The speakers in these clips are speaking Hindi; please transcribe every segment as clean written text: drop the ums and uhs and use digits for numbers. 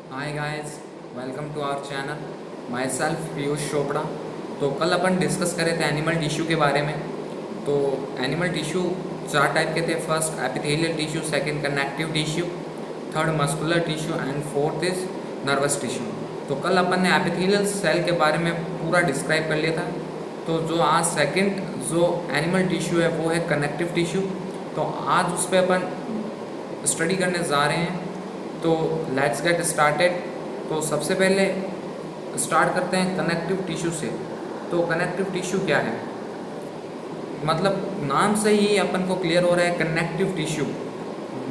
Hi guys, welcome to our channel. Myself Piyush Chopra. तो कल अपन डिस्कस करे थे एनिमल टिश्यू के बारे में। तो एनिमल टिश्यू चार टाइप के थे। First epithelial tissue, second connective tissue, third muscular tissue and fourth is nervous tissue. तो कल अपन ने एपिथेलियल सेल के बारे में पूरा डिस्क्राइब कर लिया था। तो जो आज सेकंड जो एनिमल टिश्यू है वो है कनेक्टिव टिश्यू। तो आज उस पर अपन स्टडी करने जा रहे हैं। तो लेट्स गेट स्टार्टेड। तो सबसे पहले स्टार्ट करते हैं कनेक्टिव टिश्यू से। तो कनेक्टिव टिश्यू क्या है, मतलब नाम से ही अपन को क्लियर हो रहा है। कनेक्टिव टिश्यू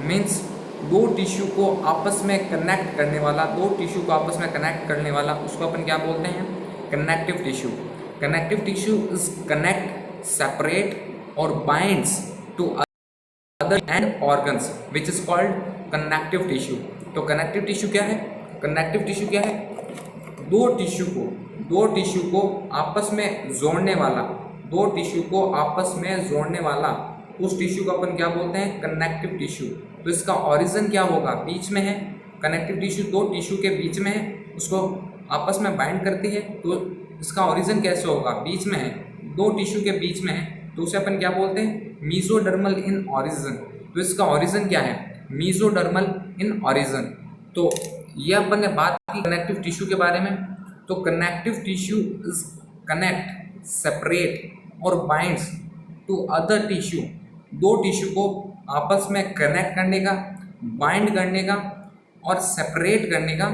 मीन्स दो टिश्यू को आपस में कनेक्ट करने वाला, दो टिश्यू को आपस में कनेक्ट करने वाला, उसको अपन क्या बोलते हैं? Connective tissue. Connective tissue is connect, separate और binds to other and organs which is called connective tissue। तो कनेक्टिव टिश्यू क्या है? कनेक्टिव टिश्यू क्या है? दो टिश्यू को आपस में जोड़ने वाला, दो टिश्यू को आपस में जोड़ने वाला, उस टिश्यू को अपन क्या बोलते हैं? Connective tissue. तो इसका ओरिजिन क्या होगा? बीच में है। कनेक्टिव टिश्यू दो टिश्यू के बीच में है, उसको आपस में बाइंड करती है। तो इसका ओरिजिन कैसे होगा? बीच में है, दो टिश्यू के बीच में है, तो उसे अपन क्या बोलते हैं? मीजोडर्मल इन ऑरिजिन। तो इसका ऑरिजिन क्या है? मीजोडर्मल इन ऑरिजिन। तो ये अपन ने बात की कनेक्टिव टिश्यू के बारे में। तो connective tissue is connect, separate और बाइंड्स टू अदर टिश्यू। दो टिश्यू को आपस में कनेक्ट करने का, बाइंड करने का और सेपरेट करने का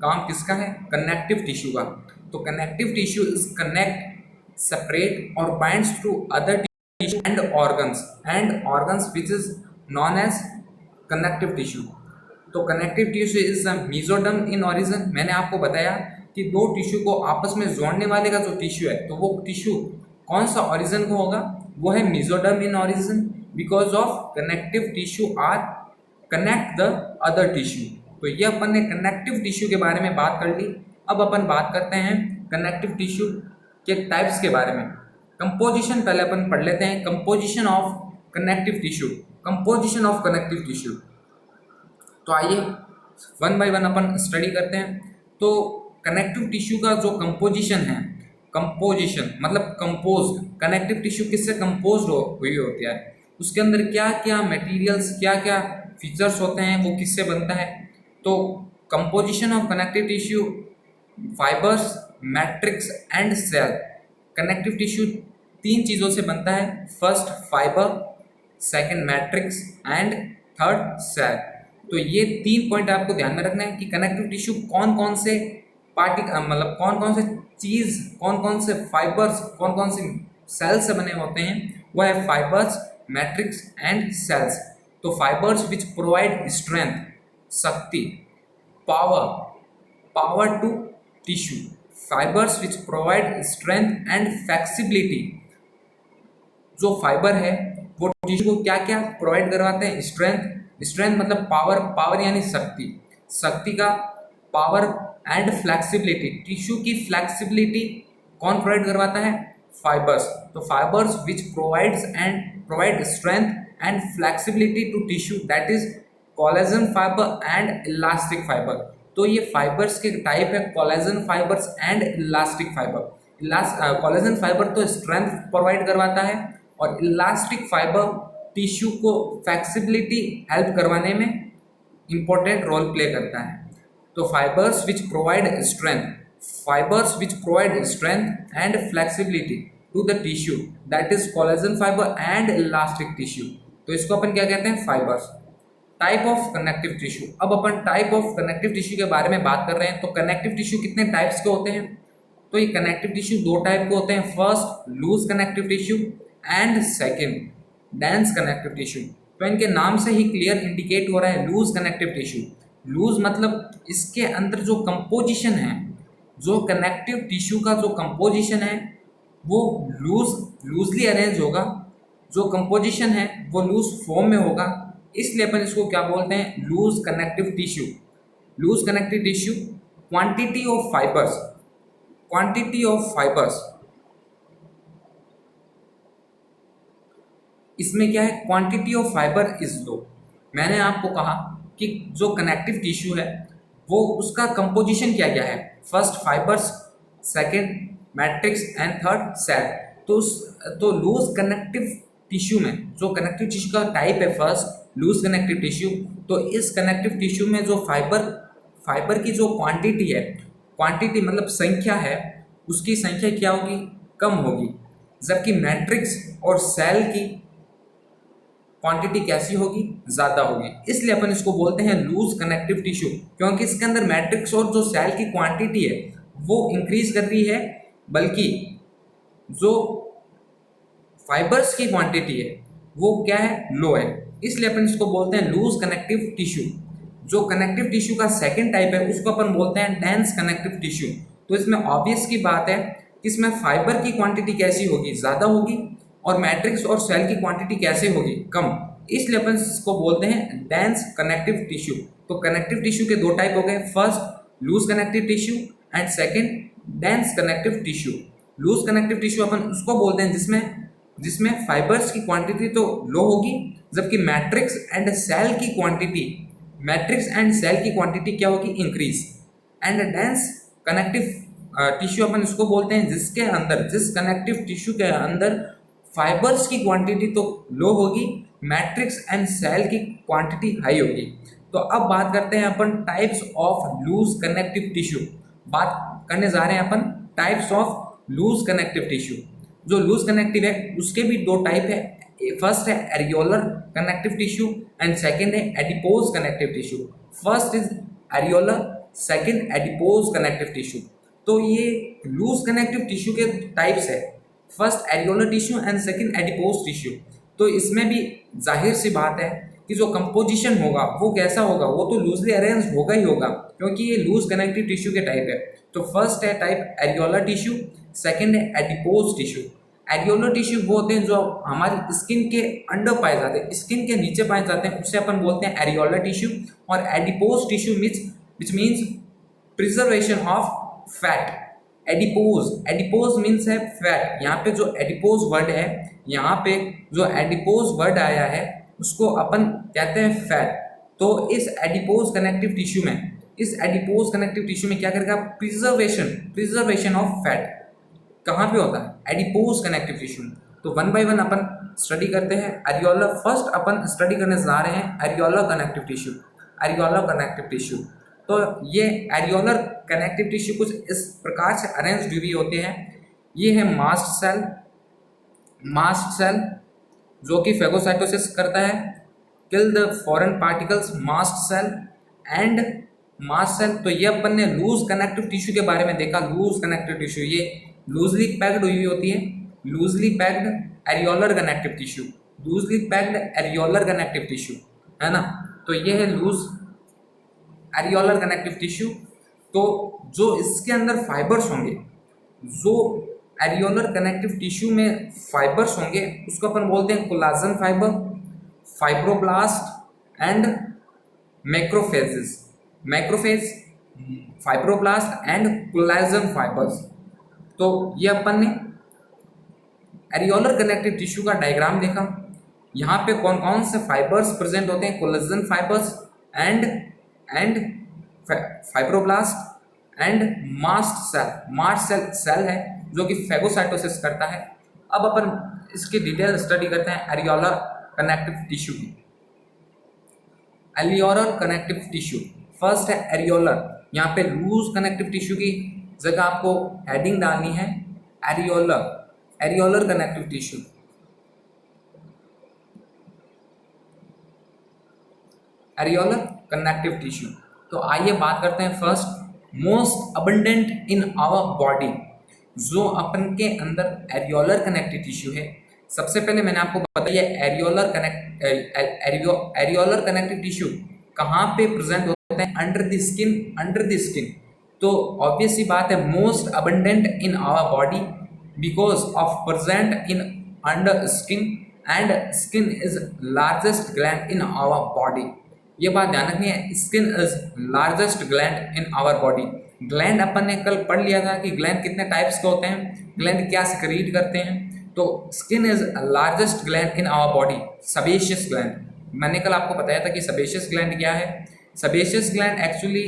काम किसका है? कनेक्टिव टिश्यू का। तो connective tissue is connect, separate or binds to other tissue and organs which is known as connective tissue। तो connective tissue is mesoderm in origin. मैंने आपको बताया कि दो टिश्यू को आपस में जोड़ने वाले का जो टिश्यू है, तो वो टिश्यू कौन सा ऑरिजिन को होगा? वो है mesoderm in origin, because of connective tissue are connect the other tissue. तो ये अपन ने कनेक्टिव टिश्यू के बारे में बात कर ली। अब अपन बात करते हैं कनेक्टिव टिश्यू के टाइप्स के बारे में। कंपोजिशन पहले अपन पढ़ लेते हैं। Composition of connective tissue. Composition of connective tissue. तो आइए वन बाय वन अपन स्टडी करते हैं। तो कनेक्टिव टिश्यू का जो कंपोजिशन है, कंपोजिशन मतलब कंपोज्ड। कनेक्टिव टिश्यू किससे कंपोज्ड हुई होती है, उसके अंदर क्या क्या मटेरियल्स, क्या क्या फीचर्स होते हैं, वो किससे बनता है? तो composition of connective tissue: fibres, matrix and cell. Connective tissue तीन चीज़ों से बनता है। First fibre, second matrix and third cell. तो ये तीन पॉइंट आपको ध्यान में रखना है कि कनेक्टिव टिश्यू कौन कौन से मतलब कौन कौन से चीज़, कौन कौन से फाइबर्स, कौन कौन से सेल से बने होते हैं। वो है फाइबर्स, मैट्रिक्स एंड सेल्स। तो फाइबर्स विच प्रोवाइड स्ट्रेंथ, शक्ति, power, power to tissue. Fibres which provide strength and flexibility. जो फाइबर है वो टिश्यू को क्या क्या प्रोवाइड करवाते हैं? स्ट्रेंथ, स्ट्रेंथ मतलब पावर, पावर यानी शक्ति, शक्ति का पावर एंड फ्लेक्सिबिलिटी। टिश्यू की फ्लेक्सिबिलिटी कौन प्रोवाइड करवाता है? फाइबर्स। तो fibres which provide strength and flexibility to tissue, that is collagen fibre and elastic fibre. तो ये फाइबर्स के टाइप है collagen fibres and elastic fibre. Collagen fibre तो स्ट्रेंथ प्रोवाइड करवाता है और इलास्टिक फाइबर टिश्यू को फ्लेक्सिबिलिटी हेल्प करवाने में इंपॉर्टेंट रोल प्ले करता है। तो fibres which provide strength, fibres which provide strength and flexibility to the tissue, that is collagen fibre and elastic tissue. तो इसको अपन क्या कहते हैं? Fibres. Type of connective tissue. अब अपन टाइप ऑफ कनेक्टिव टिश्यू के बारे में बात कर रहे हैं। तो कनेक्टिव टिश्यू कितने टाइप्स के होते हैं? तो ये कनेक्टिव टिश्यू दो टाइप के होते हैं। First loose connective tissue and second dense connective tissue. तो इनके नाम से ही क्लियर इंडिकेट हो रहा है लूज कनेक्टिव टिश्यू। लूज मतलब इसके अंदर जो कंपोजिशन है, जो कनेक्टिव टिश्यू का जो कंपोजिशन है वो लूजली अरेंज होगा। जो कंपोजिशन है वो लूज फॉर्म में होगा, इसलिए अपन इसको क्या बोलते हैं? Loose connective tissue. Loose connective tissue. Quantity of fibres, quantity of fibres, इसमें क्या है? Quantity of fibre is low. मैंने आपको कहा कि जो कनेक्टिव टिश्यू है वो उसका कंपोजिशन क्या क्या है, first fibres, second matrix and third cell. तो लूज कनेक्टिव टिश्यू में जो कनेक्टिव टिश्यू का टाइप है फर्स्ट लूज कनेक्टिव टिश्यू, तो इस कनेक्टिव टिश्यू में जो फाइबर की जो क्वांटिटी है, क्वांटिटी मतलब संख्या है, उसकी संख्या क्या होगी, कम होगी, जबकि मैट्रिक्स और सेल की क्वांटिटी कैसी होगी, ज़्यादा होगी। इसलिए अपन इसको बोलते हैं लूज कनेक्टिव टिश्यू, क्योंकि इसके अंदर मैट्रिक्स और जो सेल की क्वांटिटी है वो इंक्रीज कर रही है, बल्कि जो फाइबर्स की क्वांटिटी है वो क्या है, लो है। इसलिए अपन इसको बोलते हैं लूज कनेक्टिव टिश्यू। जो कनेक्टिव टिश्यू का सेकंड टाइप है उसको अपन बोलते हैं डेंस कनेक्टिव टिश्यू। तो इसमें ऑब्वियस की बात है कि इसमें फाइबर की क्वांटिटी कैसी होगी, ज़्यादा होगी, और मैट्रिक्स और सेल की क्वांटिटी कैसे होगी, कम। इसलिए अपन इसको बोलते हैं डेंस कनेक्टिव टिश्यू। तो कनेक्टिव टिश्यू के दो टाइप हो गए, first loose connective tissue and second dense connective tissue. Loose connective tissue अपन उसको बोलते हैं जिसमें फाइबर्स की क्वांटिटी तो लो होगी, जबकि मैट्रिक्स एंड सेल की क्वांटिटी क्या होगी, increase. And dense connective tissue अपन इसको बोलते हैं जिस कनेक्टिव टिश्यू के अंदर फाइबर्स की क्वांटिटी तो लो होगी, मैट्रिक्स एंड सेल की क्वांटिटी हाई होगी। तो अब बात करते हैं अपन types of loose connective tissue. बात करने जा रहे हैं अपन types of loose connective tissue. जो लूज कनेक्टिव है उसके भी दो टाइप है, फर्स्ट है areolar connective tissue and second है adipose connective tissue. First is areolar, second adipose connective tissue. तो ये लूज कनेक्टिव टिश्यू के टाइप्स है, first areolar tissue and second adipose tissue. तो इसमें भी जाहिर सी बात है कि जो कंपोजिशन होगा वो कैसा होगा, वो तो लूजली अरेंज होगा ही होगा, क्योंकि ये लूज कनेक्टिव टिश्यू के टाइप है। तो फर्स्ट है टाइप एरियोलर टिश्यू, सेकंड है एडिपोज टिश्यू। एरियोलर टिश्यू वो होते हैं जो हमारी स्किन के अंडर पाए जाते हैं, स्किन के नीचे पाए जाते हैं, उससे अपन बोलते हैं एरियोलर टिश्यू। और adipose tissue which means preservation of fat. Adipose means है फैट। यहाँ पे जो एडिपोज वर्ड है, यहाँ पे जो एडिपोज वर्ड आया है उसको अपन कहते हैं फैट। तो इस एडिपोज कनेक्टिव टिश्यू में क्या करेगा, प्रिजर्वेशन ऑफ फैट कहाँ पे होता है, एडिपोज कनेक्टिव टिश्यू। तो वन बाय वन अपन स्टडी करते हैं। एरियोलर फर्स्ट अपन स्टडी करने जा रहे हैं एरियोलर कनेक्टिव टिश्यू। तो ये एरियोलर कनेक्टिव टिश्यू कुछ इस प्रकार से अरेंज्ड हुई होते हैं। ये है मास्ट सेल जो कि फेगोसाइटोसिस करता है, kill the foreign particles, mast cell. तो ये अपन ने लूज कनेक्टिव टिश्यू के बारे में देखा। लूज कनेक्टिव टिश्यू ये लूजली पैक्ड हुई होती है, loosely packed areolar connective tissue है ना। तो ये है लूज एरियोलर कनेक्टिव टिश्यू। तो जो इसके अंदर फाइबर्स होंगे, जो एरियोलर कनेक्टिव टिश्यू में फाइबर्स होंगे उसको अपन बोलते हैं collagen fibre, fibroblast and macrophage, fibroblast and collagen fibres. तो ये अपन ने एरियोलर कनेक्टिव टिश्यू का डायग्राम देखा। यहाँ पे कौन कौन से फाइबर्स प्रेजेंट होते हैं, collagen fibres and fibroblast and mast cell है जो कि फेगोसाइटोसिस करता है। अब अपन इसकी डिटेल स्टडी करते हैं एरियोलर कनेक्टिव टिश्यू की। एरियोलर कनेक्टिव टिश्यू फर्स्ट है एरियोलर। यहाँ पे लूज कनेक्टिव टिश्यू की जगह आपको हेडिंग डालनी है areolar connective tissue. Areolar connective tissue. तो आइए बात करते हैं first most abundant in our body. जो अपन के अंदर एरियोलर कनेक्टिव टिश्यू है, सबसे पहले मैंने आपको बताया एरियोलर कनेक्टिव टिश्यू कहाँ पे प्रेजेंट होते हैं, अंडर द स्किन। तो ऑब्वियस सी बात है most abundant in our body because of present in under skin and skin is largest gland in our body. ये बात ध्यान रखनी है, skin is largest gland in our body. Gland अपन ने कल पढ़ लिया था कि ग्लैंड कितने टाइप्स के होते हैं, ग्लैंड क्या सिक्रीट करते हैं। तो skin is largest gland in our body. Sebaceous gland मैंने कल आपको बताया था कि सेबेशियस ग्लैंड क्या है। सेबेशियस ग्लैंड एक्चुअली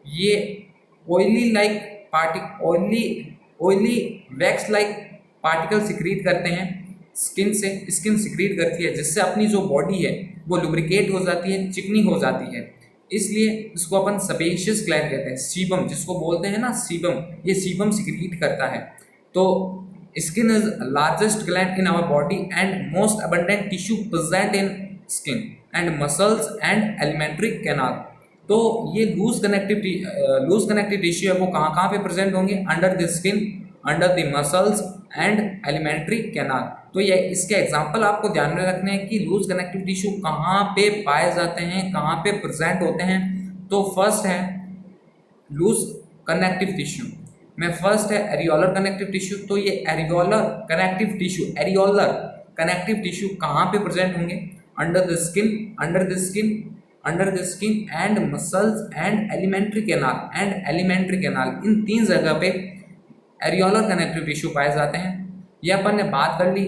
ये oily like party oily wax like particle secrete करते हैं स्किन से, स्किन सिक्रीट करती है, जिससे अपनी जो बॉडी है वो लुब्रिकेट हो जाती है, चिकनी हो जाती है। इसलिए इसको अपन सेबेशियस ग्लैंड कहते हैं। सीबम जिसको बोलते हैं ना, सीबम, ये सीबम सिक्रीट करता है। तो skin is largest gland in our body and most abundant tissue present in skin and muscles and alimentary canal. तो ये लूज कनेक्टिव टिश्यू है वो कहाँ कहाँ पे प्रेजेंट होंगे? Under the skin, under the muscles and alimentary canal. तो ये इसके एग्जांपल आपको ध्यान में रखने हैं कि लूज कनेक्टिव टिश्यू कहाँ पे पाए जाते हैं, कहाँ पे प्रेजेंट होते हैं। तो फर्स्ट है लूज कनेक्टिव टिश्यू में फर्स्ट है एरियोलर कनेक्टिव टिश्यू। तो ये एरियोलर कनेक्टिव टिश्यू कहाँ पे प्रेजेंट होंगे? Under the skin and muscles and alimentary canal, इन तीन जगह पे एरियोलर कनेक्टिव टिश्यू पाए जाते हैं। ये अपन ने बात कर ली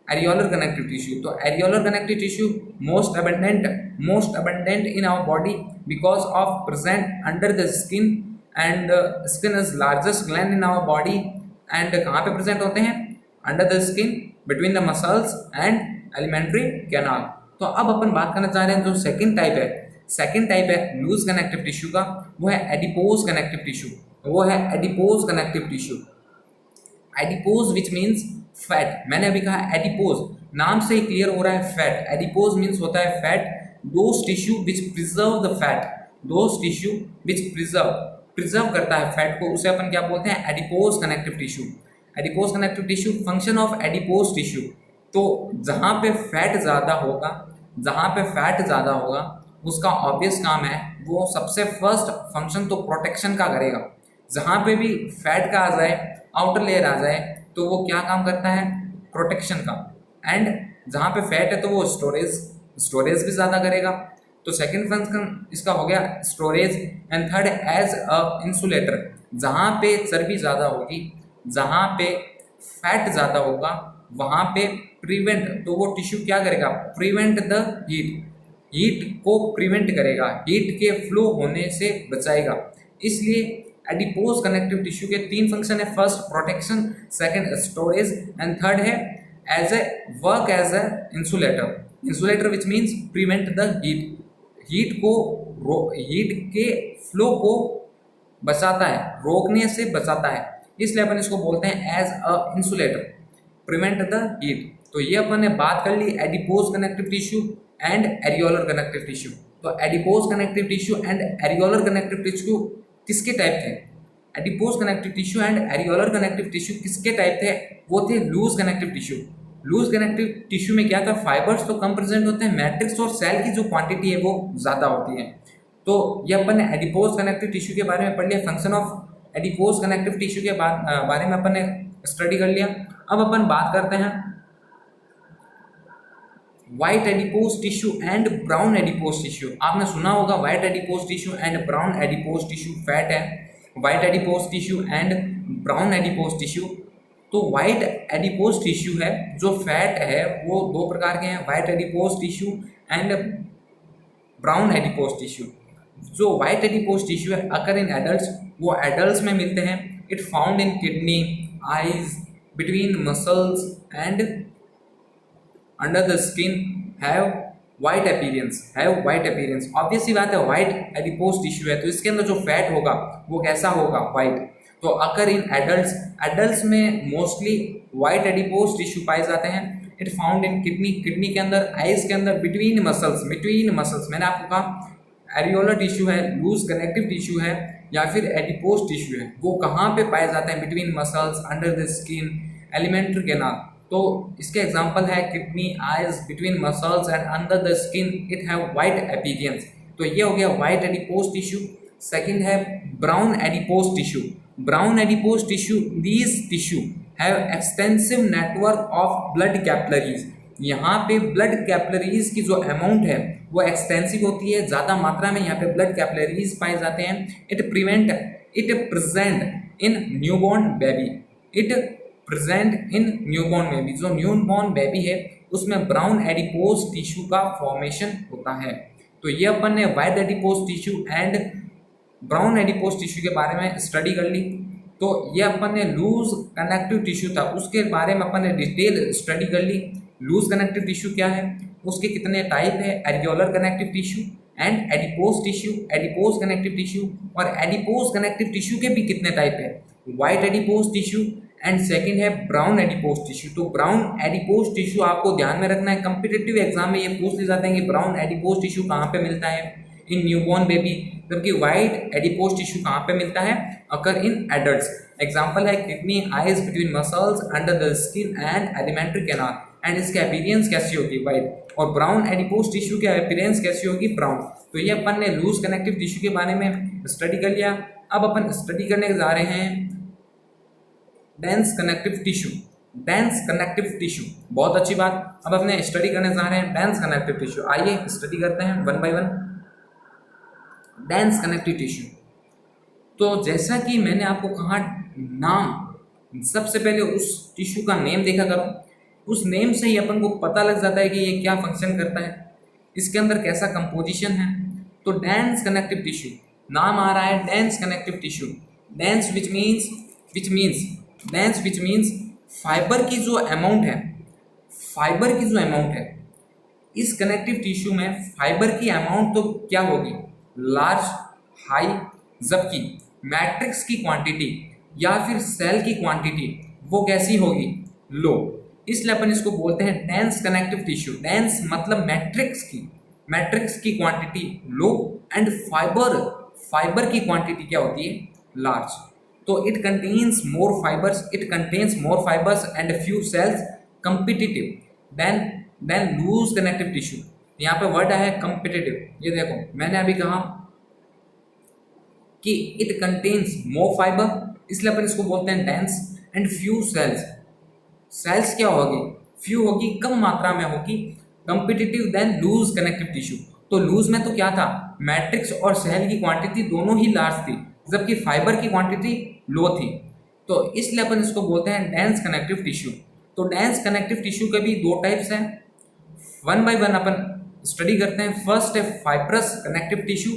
एरियोलर कनेक्टिव टिश्यू। तो areolar connective tissue most abundant in our body because of present under the skin and skin is largest gland in our body. And कहाँ पे प्रेजेंट होते हैं? Under the skin, between the muscles and alimentary canal. तो अब अपन बात करना चाह रहे हैं जो सेकंड टाइप है लूज कनेक्टिव टिश्यू का, वो है adipose connective tissue. Adipose which means fat. मैंने अभी कहा एडिपोज, नाम से ही क्लियर हो रहा है फैट। एडिपोज मीन्स होता है fat. Those tissue which preserve the fat, those tissue which preserve करता है फैट को, उसे अपन क्या बोलते हैं? Adipose connective tissue. Function of adipose tissue, तो जहाँ पे फैट ज़्यादा होगा उसका ऑब्वियस काम है वो सबसे फर्स्ट फंक्शन तो प्रोटेक्शन का करेगा। जहाँ पे भी फैट का आ जाए, आउटर लेयर आ जाए, तो वो क्या काम करता है? प्रोटेक्शन का। एंड जहाँ पे फैट है तो वो स्टोरेज भी ज़्यादा करेगा। तो सेकंड फंक्शन इसका हो गया storage. And third as a insulator, जहाँ पे चर्बी ज़्यादा होगी, जहाँ पे फैट ज़्यादा होगा, वहाँ पे प्रिवेंट, तो वो टिश्यू क्या करेगा? प्रिवेंट द हीट को प्रिवेंट करेगा, हीट के फ्लो होने से बचाएगा। इसलिए एडिपोज कनेक्टिव टिश्यू के तीन फंक्शन है। First protection, second storage and third है as a insulator which means prevent the heat के फ्लो को बचाता है, रोकने से बचाता है। इसलिए अपन इसको बोलते हैं as a insulator, prevent the heat. तो ये अपन ने बात कर ली adipose connective tissue and areolar connective tissue. तो adipose connective tissue and areolar connective tissue किसके टाइप थे? Adipose connective tissue and areolar connective tissue किसके टाइप थे? वो थे loose connective tissue. Loose connective tissue में क्या था? फाइबर्स तो कम प्रेजेंट होते हैं, मैट्रिक्स और सेल की जो क्वांटिटी है वो ज़्यादा होती है। तो ये अपन ने एडिपोज कनेक्टिव टिश्यू के बारे में पढ़ लिया। Function of adipose connective tissue के बारे में अपन ने स्टडी कर लिया। अब अपन बात करते हैं white adipose tissue and brown adipose tissue. आपने सुना होगा white adipose tissue and brown adipose tissue. Fat है white adipose tissue and brown adipose tissue. तो व्हाइट एडिपोज टिश्यू है, जो फैट है वो दो प्रकार के हैं, white adipose tissue and brown adipose tissue. जो व्हाइट एडिपोज टिश्यू है अकर इन एडल्ट्स, वो एडल्ट्स में मिलते हैं। It found in kidney, eyes, between muscles and under the skin, have white appearance. Obvious सी बात है, वाइट एडिपोज टिश्यू है तो इसके अंदर जो फैट होगा वो कैसा होगा? वाइट। तो अकर इन एडल्ट्स में मोस्टली वाइट एडिपोज टिश्यू पाए जाते हैं। इट फाउंड इन किडनी के अंदर, आइज के अंदर, बिटवीन मसल्स। मैंने आपको कहा एरियोलर टिश्यू है, लूज कनेक्टिव टिश्यू है या फिर एडिपोज टिश्यू है, वो कहाँ पे पाए जाते हैं? Between muscles, under the skin, elementary canal. तो इसके एग्जांपल है kidney, eyes, between muscles and under the skin, it have white appearance. तो ये हो गया वाइट एडिपोज टिश्यू। सेकंड है brown adipose tissue. These tissue have extensive network of blood capillaries. यहाँ पे ब्लड कैपिलरीज की जो अमाउंट है वो एक्सटेंसिव होती है, ज़्यादा मात्रा में यहाँ पे ब्लड कैपिलरीज पाए जाते हैं। It present in newborn baby. जो न्यूबॉर्न बेबी है उसमें ब्राउन एडिपोज टिश्यू का फॉर्मेशन होता है। तो ये अपन ने white adipose tissue and brown adipose tissue के बारे में स्टडी कर ली। तो ये अपन ने लूज कनेक्टिव टिश्यू था, उसके बारे में अपन ने डिटेल स्टडी कर ली। लूज कनेक्टिव टिश्यू क्या है, उसके कितने टाइप है, areolar connective tissue and adipose tissue, adipose connective tissue, और एडिपोज कनेक्टिव टिश्यू के भी कितने टाइप है, white adipose tissue and second है ब्राउन एडिपोज टिश्यू। तो ब्राउन एडिपोज टिश्यू आपको ध्यान में रखना है, कंपिटिटिव एग्जाम में ये पूछ ले जाते हैं कि ब्राउन एडिपोज टिश्यू कहाँ पे मिलता है, इन न्यूबॉर्न बेबी, जबकि व्हाइट एडिपोज टिश्यू कहाँ पे मिलता है, अकर इन एडल्ट्स। एग्जांपल है kidney, eyes, between muscles, under the skin and alimentary canal, and इसकी अपीयरेंस कैसी होगी, व्हाइट, और ब्राउन एडिपोज टिश्यू की अपीयरेंस कैसी होगी, ब्राउन। तो ये अपन ने लूज कनेक्टिव टिश्यू के बारे में स्टडी कर लिया। अब अपन स्टडी करने जा रहे हैं dense connective tissue. Dense connective tissue, बहुत अच्छी बात। अब अपने स्टडी करने जा रहे हैं डेंस कनेक्टिव टिश्यू। आइए स्टडी करते हैं one by one dense connective tissue. तो जैसा कि मैंने आपको कहा, नाम, सबसे पहले उस टिश्यू का नेम देखा करो, उस नेम से ही अपन को पता लग जाता है कि ये क्या फंक्शन करता है, इसके अंदर कैसा कंपोजिशन है। तो डेंस कनेक्टिव टिश्यू, नाम आ रहा है dense connective tissue. Dense which means fibre की जो अमाउंट है, फाइबर की जो अमाउंट है इस कनेक्टिव टिश्यू में, फाइबर की अमाउंट तो क्या होगी, लार्ज, हाई, जबकि मैट्रिक्स की क्वांटिटी या फिर सेल की क्वांटिटी वो कैसी होगी, लो। इसलिए अपन इसको बोलते हैं डेंस कनेक्टिव टिश्यू। डेंस मतलब मैट्रिक्स की क्वांटिटी लो, एंड फाइबर की क्वांटिटी क्या होती है, लार्ज। तो it contains more fibres and few cells, competitive than loose connective tissue. यहाँ पे वर्ड आया है कंपिटिटिव, ये देखो मैंने अभी कहा कि इट कंटेन्स मोर फाइबर, इसलिए अपन इसको बोलते हैं dense, and few cells. Cells क्या होगी, फ्यू होगी, कम मात्रा में होगी, competitive than loose connective tissue. तो लूज में तो क्या था, मैट्रिक्स और सेल की क्वांटिटी दोनों ही लार्ज थी, जबकि फाइबर की क्वांटिटी लो थी। तो इसलिए अपन इसको बोलते हैं डेंस कनेक्टिव टिश्यू। तो डेंस कनेक्टिव टिश्यू के भी दो टाइप्स हैं, वन बाय वन अपन स्टडी करते हैं। फर्स्ट है fibrous connective tissue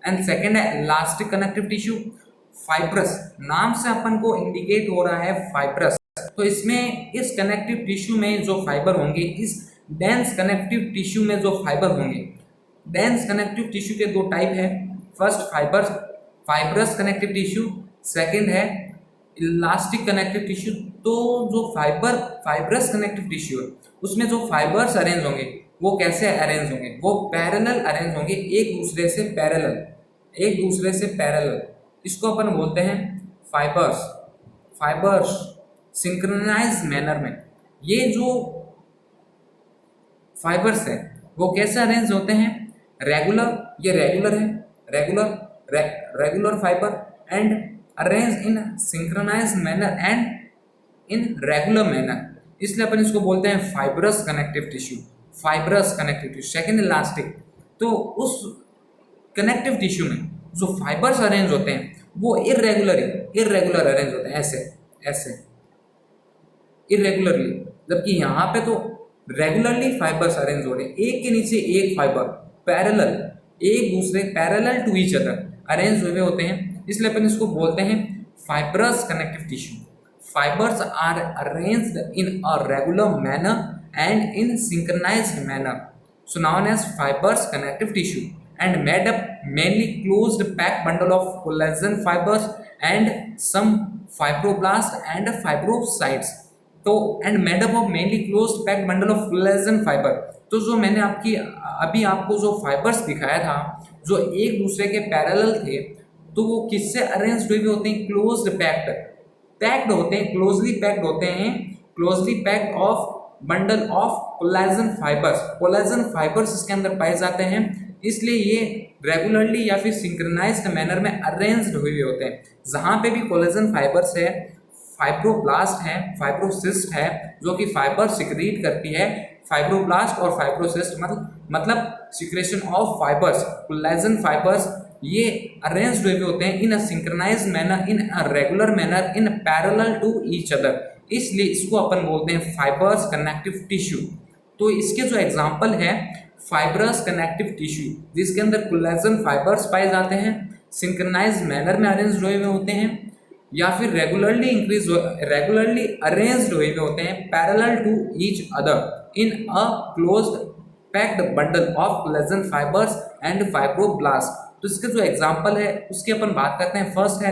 and second है इलास्टिक कनेक्टिव टिश्यू। फाइब्रस नाम से अपन को इंडिकेट हो रहा है फाइब्रस, तो इसमें इस कनेक्टिव टिश्यू में जो फाइबर होंगे, इस डेंस कनेक्टिव टिश्यू में जो फाइबर होंगे, डेंस कनेक्टिव टिश्यू के दो टाइप है। First fibrous connective tissue, second है इलास्टिक कनेक्टिव टिश्यू। तो जो फाइब्रस कनेक्टिव टिश्यू है उसमें जो फाइबर्स अरेंज होंगे वो कैसे अरेंज होंगे, वो पैरेलल अरेंज होंगे, एक दूसरे से पैरेलल। इसको अपन बोलते हैं फाइबर्स सिंक्रोनाइज मैनर में। ये जो फाइबर्स है वो कैसे अरेंज होते हैं, ये रेगुलर है, regular fibre, and arrange in synchronize manner and in regular manner, इसलिए अपन इसको बोलते हैं fibrous connective tissue. Second elastic. तो उस कनेक्टिव टिश्यू में जो फाइबर्स अरेंज होते हैं वो इरेगुलर अरेंज होते हैं, ऐसे इरेगुलरली, जबकि यहाँ पे तो रेगुलरली फाइबर्स अरेंज हो रहे हैं, एक के नीचे एक fibre parallel to each other arrange हुए होते हैं, इसलिए अपन इसको बोलते हैं fibrous connective tissue. Fibres are arranged in a regular manner and in synchronized manner, so known as fibrous connective tissue, and made up mainly closed packed bundle of collagen fibers and some fibroblasts and fibrocytes. तो and made up of mainly closed packed bundle of collagen fiber। तो जो मैंने अभी आपको जो फाइबर्स दिखाया था जो एक दूसरे के पैरेलल थे, तो वो किससे अरेंज हुए होते हैं, पैक्ड होते हैं, closely packed of bundle of collagen fibres इसके अंदर पाए जाते हैं, इसलिए ये रेगुलरली या फिर सिंक्रोनाइज्ड मैनर में अरेंज्ड हुए होते हैं। जहाँ पे भी कोलेजन फाइबर्स है, फाइब्रोब्लास्ट है, फाइब्रोसिस्ट है, जो कि फाइबर सिक्रीट करती है। फाइब्रोब्लास्ट और फाइब्रोसिस्ट मतलब secretion of fibres, collagen fibres, ये अरेंज्ड हुए होते हैं in a synchronised manner, in a regular manner, in parallel to each other, इसलिए इसको अपन बोलते हैं फाइबर्स कनेक्टिव टिश्यू। तो इसके जो एग्जांपल है फाइब्रस कनेक्टिव टिश्यू, जिसके अंदर कोलेजन फाइबर्स पाए जाते हैं, सिंक्रोनाइज मैनर में अरेंज हुए होते हैं, या फिर रेगुलरली अरेंज्ड हुए होते हैं parallel to each other in a closed packed bundle of collagen fibres and fibroblast. तो इसके जो एग्जांपल है उसकी अपन बात करते हैं। फर्स्ट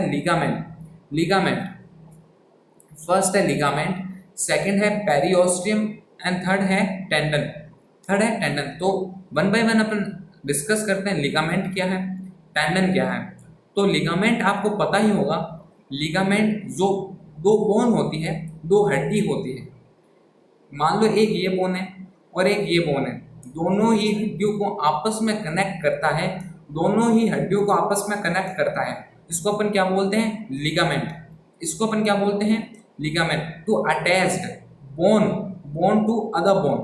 है लिगामेंट, सेकंड है पेरिओस्टियम एंड थर्ड है टेंडन। तो वन बाय वन अपन डिस्कस करते हैं लिगामेंट क्या है, टेंडन क्या है। तो लिगामेंट आपको पता ही होगा, लिगामेंट जो दो बोन होती है, दो हड्डी होती है। मान लो एक ये बोन है और एक ये बोन है, दोनों ही हड्डियों को आपस में कनेक्ट करता है, इसको अपन क्या बोलते हैं, ligament. To attached bone to other bone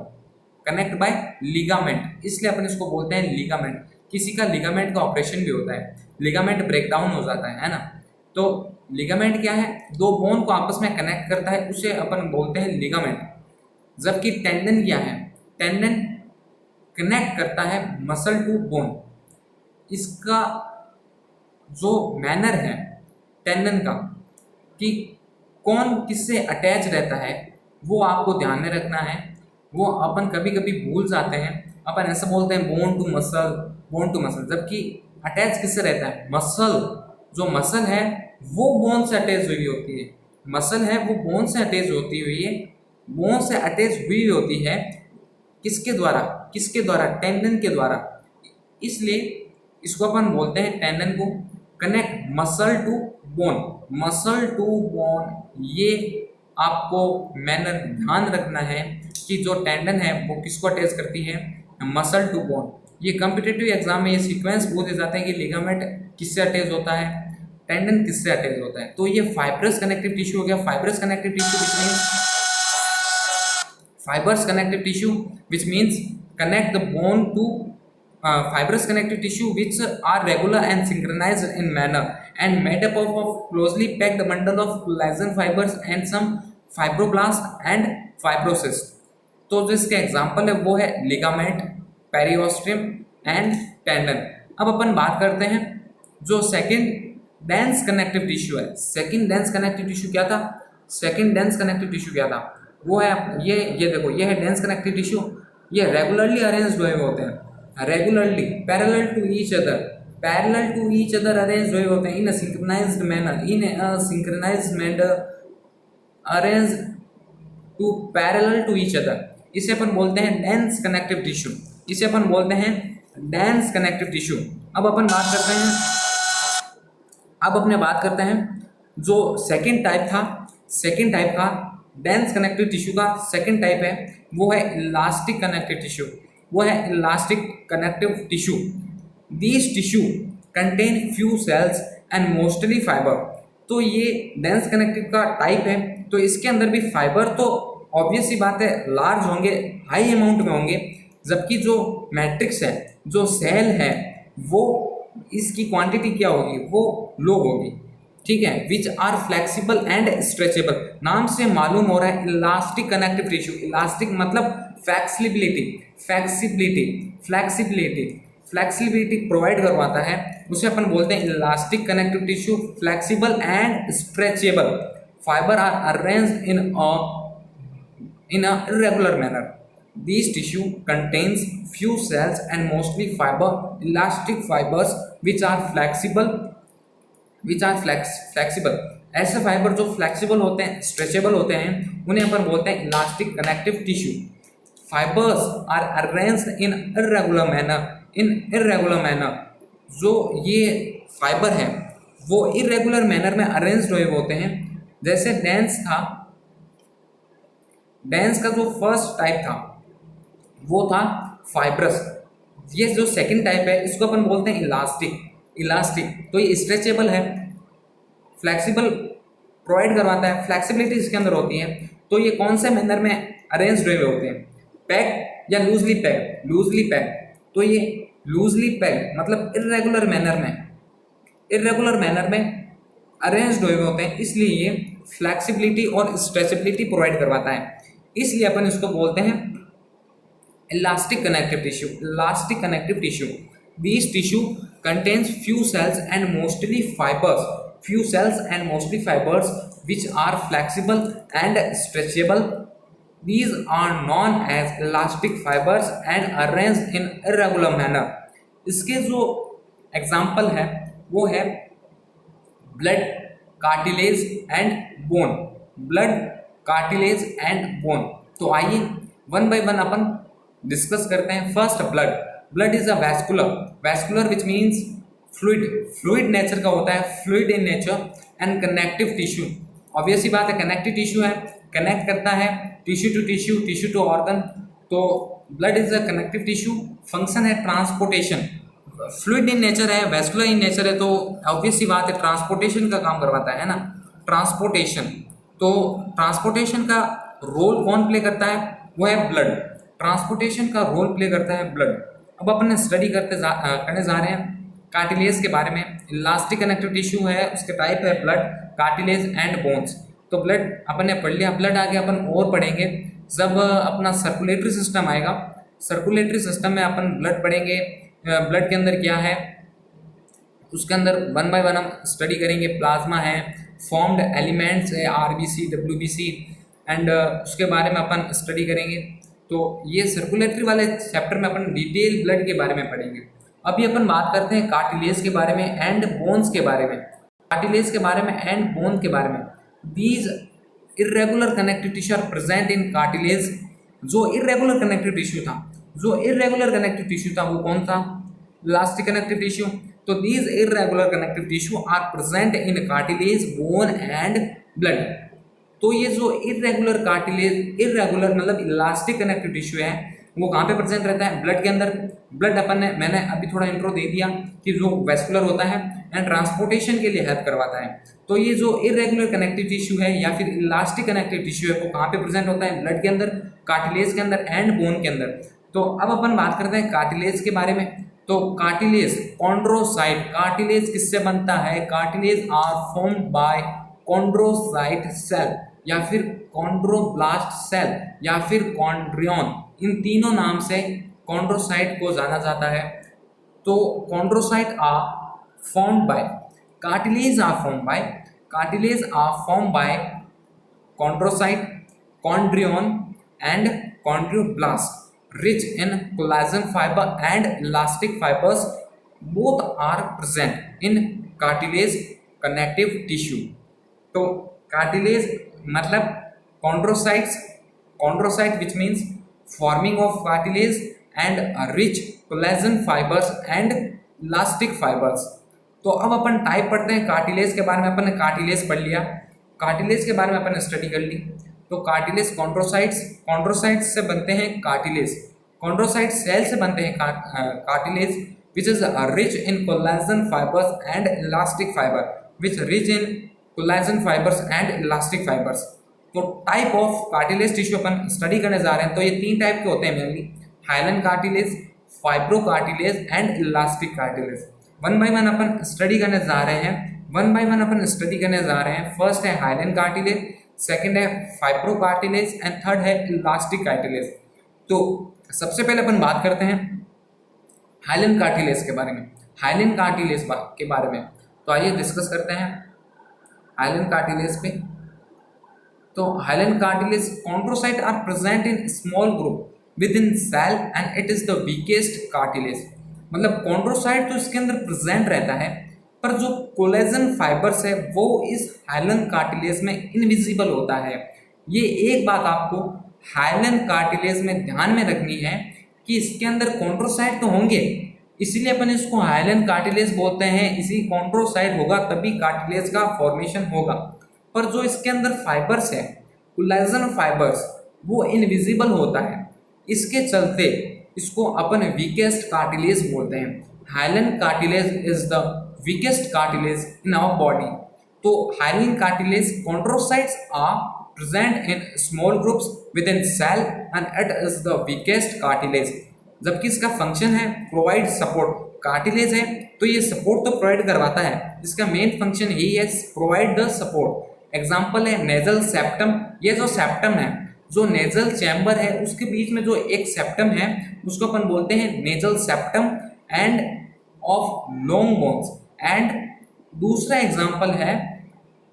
connect by ligament, इसलिए अपन इसको बोलते हैं लिगामेंट। किसी का लिगामेंट का ऑपरेशन भी होता है, लिगामेंट ब्रेकडाउन हो जाता है ना। तो लिगामेंट क्या है, दो बोन को आपस में कनेक्ट करता है, उसे अपन बोलते हैं लिगामेंट। जबकि टेंडन क्या है, टेंडन कनेक्ट करता है मसल टू बोन। इसका जो मैनर है टेंडन का कि कौन किससे अटैच रहता है वो आपको ध्यान में रखना है। वो अपन कभी कभी भूल जाते हैं, अपन ऐसा बोलते हैं बोन टू मसल, जबकि अटैच किससे रहता है, जो मसल है वो बोन से अटैच हुई होती है, बोन से अटैच हुई होती है। किसके द्वारा, टेंडन के द्वारा। इसलिए इसको अपन बोलते हैं टेंडन को कनेक्ट मसल टू बोन। ये आपको मैनर ध्यान रखना है कि जो टेंडन है वो किसको अटैच करती है, मसल टू बोन। ये कॉम्पिटिटिव एग्जाम में ये सीक्वेंस पूछे जाते हैं कि लिगामेंट किससे अटैच होता है, टेंडन किससे अटैच होता है। तो ये फाइब्रस कनेक्टिव टिश्यू हो गया। Fibrous connective tissue which means connect the bone to fibrous connective tissue which are regular and synchronized in manner and made up of closely packed bundle of collagen fibers and some fibroblasts and fibrocysts। तो जो इसके एग्जाम्पल है वो है लिगामेंट, पेरिओस्टियम एंड टेंडन। अब अपन बात करते हैं जो सेकंड डेंस कनेक्टिव टिश्यू है। सेकंड डेंस कनेक्टिव टिश्यू क्या था, वो है ये देखो, ये है डेंस कनेक्टिव टिश्यू। ये रेगुलरली अरेंज्ड हुए होते हैं, parallel to each other arranged हुए होते हैं in a synchronised manner arranged to parallel to each other. इसे अपन बोलते हैं डेंस कनेक्टिव टिश्यू। अब अपन बात करते हैं जो सेकंड टाइप का डेंस कनेक्टिव टिश्यू का सेकंड टाइप है वो है elastic connective tissue. These tissue contain few cells and mostly fibre. तो ये डेंस कनेक्टिव का टाइप है, तो इसके अंदर भी फाइबर तो ऑब्वियस सी बात है लार्ज होंगे, हाई अमाउंट में होंगे, जबकि जो मैट्रिक्स है, जो सेल है, वो इसकी क्वांटिटी क्या होगी, वो लो होगी। ठीक है, which are flexible and stretchable. नाम से मालूम हो रहा है इलास्टिक कनेक्टिव टिश्यू। इलास्टिक मतलब फ्लेक्सिबिलिटी प्रोवाइड करवाता है, उसे अपन बोलते हैं elastic connective tissue. Flexible and stretchable fibre are arranged in a irregular manner. These tissue contains few cells and mostly elastic fibers which are flexible। ऐसे फाइबर जो फ्लेक्सिबल होते हैं, स्ट्रेचेबल होते हैं, उन्हें अपन बोलते हैं elastic connective tissue. Fibres are arranged in irregular manner. जो ये फाइबर है वो इर्रेगुलर मैनर में अरेंज्ड हुए होते हैं। जैसे डेंस का जो फर्स्ट टाइप था वो था फाइब्रस। ये जो सेकंड टाइप है इसको अपन बोलते हैं इलास्टिक। तो ये स्ट्रेचेबल है, फ्लेक्सिबल प्रोवाइड करवाता है, फ्लेक्सिबिलिटी इसके अंदर होती है। तो ये कौन से मैनर में अरेंज्ड हुए होते हैं, पैक या लूजली पैक। तो ये लूजली पैक मतलब इर्रेगुलर मैनर में अरेंज्ड हुए होते हैं, इसलिए ये फ्लेक्सिबिलिटी और स्ट्रेचेबिलिटी प्रोवाइड करवाता है। इसलिए अपन इसको बोलते हैं elastic connective tissue. These tissue contains few cells and mostly fibers which are flexible and stretchable. These are known as elastic fibers and arranged in irregular manner. इसके जो एग्जाम्पल है वो है blood, cartilage and bone, blood, cartilage and bone. तो आइए वन बाय वन अपन डिस्कस करते हैं। First blood. Blood is a vascular which means fluid nature का होता है, fluid in nature and connective tissue. Obvious ही बात है, कनेक्टिव टिश्यू है, कनेक्ट करता है टिश्यू टू ऑर्गन। तो blood is a connective tissue. Function है ट्रांसपोर्टेशन, फ्लूइड इन नेचर है, वैस्कुलर इन नेचर है, तो ऑब्वियस सी बात है ट्रांसपोर्टेशन का काम करवाता है ना, ट्रांसपोर्टेशन। तो ट्रांसपोर्टेशन का रोल कौन प्ले करता है, वो है ब्लड। ट्रांसपोर्टेशन का रोल प्ले करता है ब्लड। अब अपन स्टडी करने जा रहे हैं कार्टिलेज के बारे में। इलास्टिक कनेक्टिव टिश्यू है, उसके टाइप है ब्लड, कार्टिलेज एंड बोन्स। तो ब्लड अपन ने पढ़ लिया, ब्लड आगे अपन और पढ़ेंगे जब अपना सर्कुलेटरी सिस्टम आएगा। सर्कुलेटरी सिस्टम में अपन ब्लड पढ़ेंगे, ब्लड के अंदर क्या है उसके अंदर वन बाय वन हम स्टडी करेंगे। प्लाज्मा है, फॉर्म्ड एलिमेंट्स है, आरबीसी, डब्ल्यूबीसी एंड उसके बारे में अपन स्टडी करेंगे। तो ये सर्कुलेटरी वाले चैप्टर में अपन डिटेल ब्लड के बारे में पढ़ेंगे। अभी अपन बात करते हैं कार्टिलेज के बारे में एंड बोन्स के बारे में। कार्टिलेज के बारे में एंड बोन के बारे में। These irregular connective tissue are present in cartilage. जो इर्रेगुलर कनेक्टिव टिश्यू था वो कौन था, इलास्टिक कनेक्टिव टिश्यू। तो these irregular connective tissue are present in cartilage, bone and blood. तो ये जो इर्रेगुलर मतलब इलास्टिक कनेक्टिव टिश्यू है वो कहाँ पे प्रेजेंट रहता है, ब्लड के अंदर। ब्लड मैंने अभी थोड़ा इंट्रो दे दिया कि जो वैस्कुलर होता है एंड ट्रांसपोर्टेशन के लिए हेल्प करवाता है। तो ये जो इरेगुलर कनेक्टिव टिश्यू है या फिर इलास्टिक कनेक्टिव टिश्यू है वो कहाँ पे प्रेजेंट होता है, ब्लड के अंदर, कार्टिलेज के अंदर एंड बोन के अंदर। तो अब अपन बात करते हैं कार्टिलेज के बारे में। तो कार्टिलेज, कॉन्ड्रोसाइट। कार्टिलेज किससे बनता है, cartilage are formed by chondrocyte cell या फिर कॉन्ड्रोब्लास्ट सेल या फिर कॉन्ड्रियन। इन तीनों नाम से कॉन्ड्रोसाइट को जाना जाता है। तो chondrocyte are formed by, cartilage are formed by chondrocyte, chondrion and chondroblast rich in collagen fiber and elastic fibers. Both are present in cartilage connective tissue. तो cartilage मतलब chondrocyte which means forming of cartilage and rich collagen fibers and elastic fibers. तो अब अपन टाइप पढ़ते हैं कार्टिलेज के बारे में। अपन ने कार्टिलेज पढ़ लिया, कार्टिलेज के बारे में अपन ने स्टडी कर ली। तो कार्टिलेज कॉन्ड्रोसाइट्स से बनते हैं कार्टिलेज, कॉन्ड्रोसाइट सेल से बनते हैं cartilage which is rich in collagen fibres and elastic fibre, which rich in collagen fibres and elastic fibres. तो टाइप ऑफ कार्टिलेज टिश्यू अपन स्टडी करने जा रहे हैं। तो ये तीन टाइप के होते हैं mainly, hyaline cartilage, fibro cartilage and elastic cartilage. One by one अपन स्टडी करने जा रहे हैं। फर्स्ट है हाइलन कार्टिलेज, सेकंड है फाइब्रो कार्टिलेज एंड थर्ड है इलास्टिक कार्टिलेज। तो सबसे पहले अपन बात करते हैं हाइलन कार्टिलेज के बारे में। हाइलन कार्टिलेज के बारे में तो आइए डिस्कस करते हैं हाइलन कार्टिलेज पे। तो hyaline cartilage chondrocyte are present in small group within cell and it is the weakest cartilage. मतलब कॉन्ड्रोसाइट तो इसके अंदर प्रेजेंट रहता है पर जो कोलेजन फाइबर्स है वो इस हाइलन कार्टिलेज में इनविजिबल होता है। ये एक बात आपको हाइलन कार्टिलेज में ध्यान में रखनी है कि इसके अंदर कॉन्ड्रोसाइट तो होंगे, इसलिए अपन इसको हाइलन कार्टिलेज बोलते हैं। इसी कॉन्ड्रोसाइट होगा तभी कार्टिलेज का फॉर्मेशन होगा, पर जो इसके अंदर फाइबर्स है कोलेजन फाइबर्स वो इनविजिबल होता है। इसके चलते इसको अपन वीकेस्ट कार्टिलेज बोलते हैं। Hyaline cartilage is the weakest cartilage in our body. तो hyaline cartilage chondrocytes are present in small groups within cell and it is the weakest cartilage। जबकि इसका फंक्शन है प्रोवाइड सपोर्ट। कार्टिलेज है तो ये सपोर्ट तो प्रोवाइड करवाता है, इसका मेन फंक्शन यही है प्रोवाइड द सपोर्ट। एग्जांपल है नेजल सेप्टम। ये जो सेप्टम है, जो नेजल चैम्बर है उसके बीच में जो एक सेप्टम है उसको अपन बोलते हैं nasal septum end of long bones. And दूसरा एग्जाम्पल है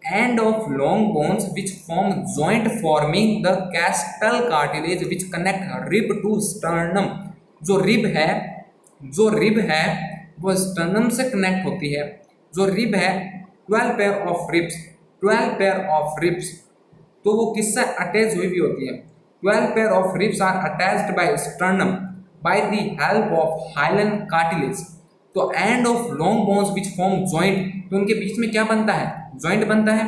end of long bones which form joint forming the costal cartilage which connect rib to sternum. जो रिब है वो स्टर्नम से कनेक्ट होती है। जो रिब है 12 pair of ribs, 12 pair of ribs, तो वो किससे अटैच हुई भी होती है। 12 pair of ribs are attached by sternum by the help of hyaline cartilage. तो end of long bones which form joint, तो उनके बीच में क्या बनता है, जॉइंट बनता है।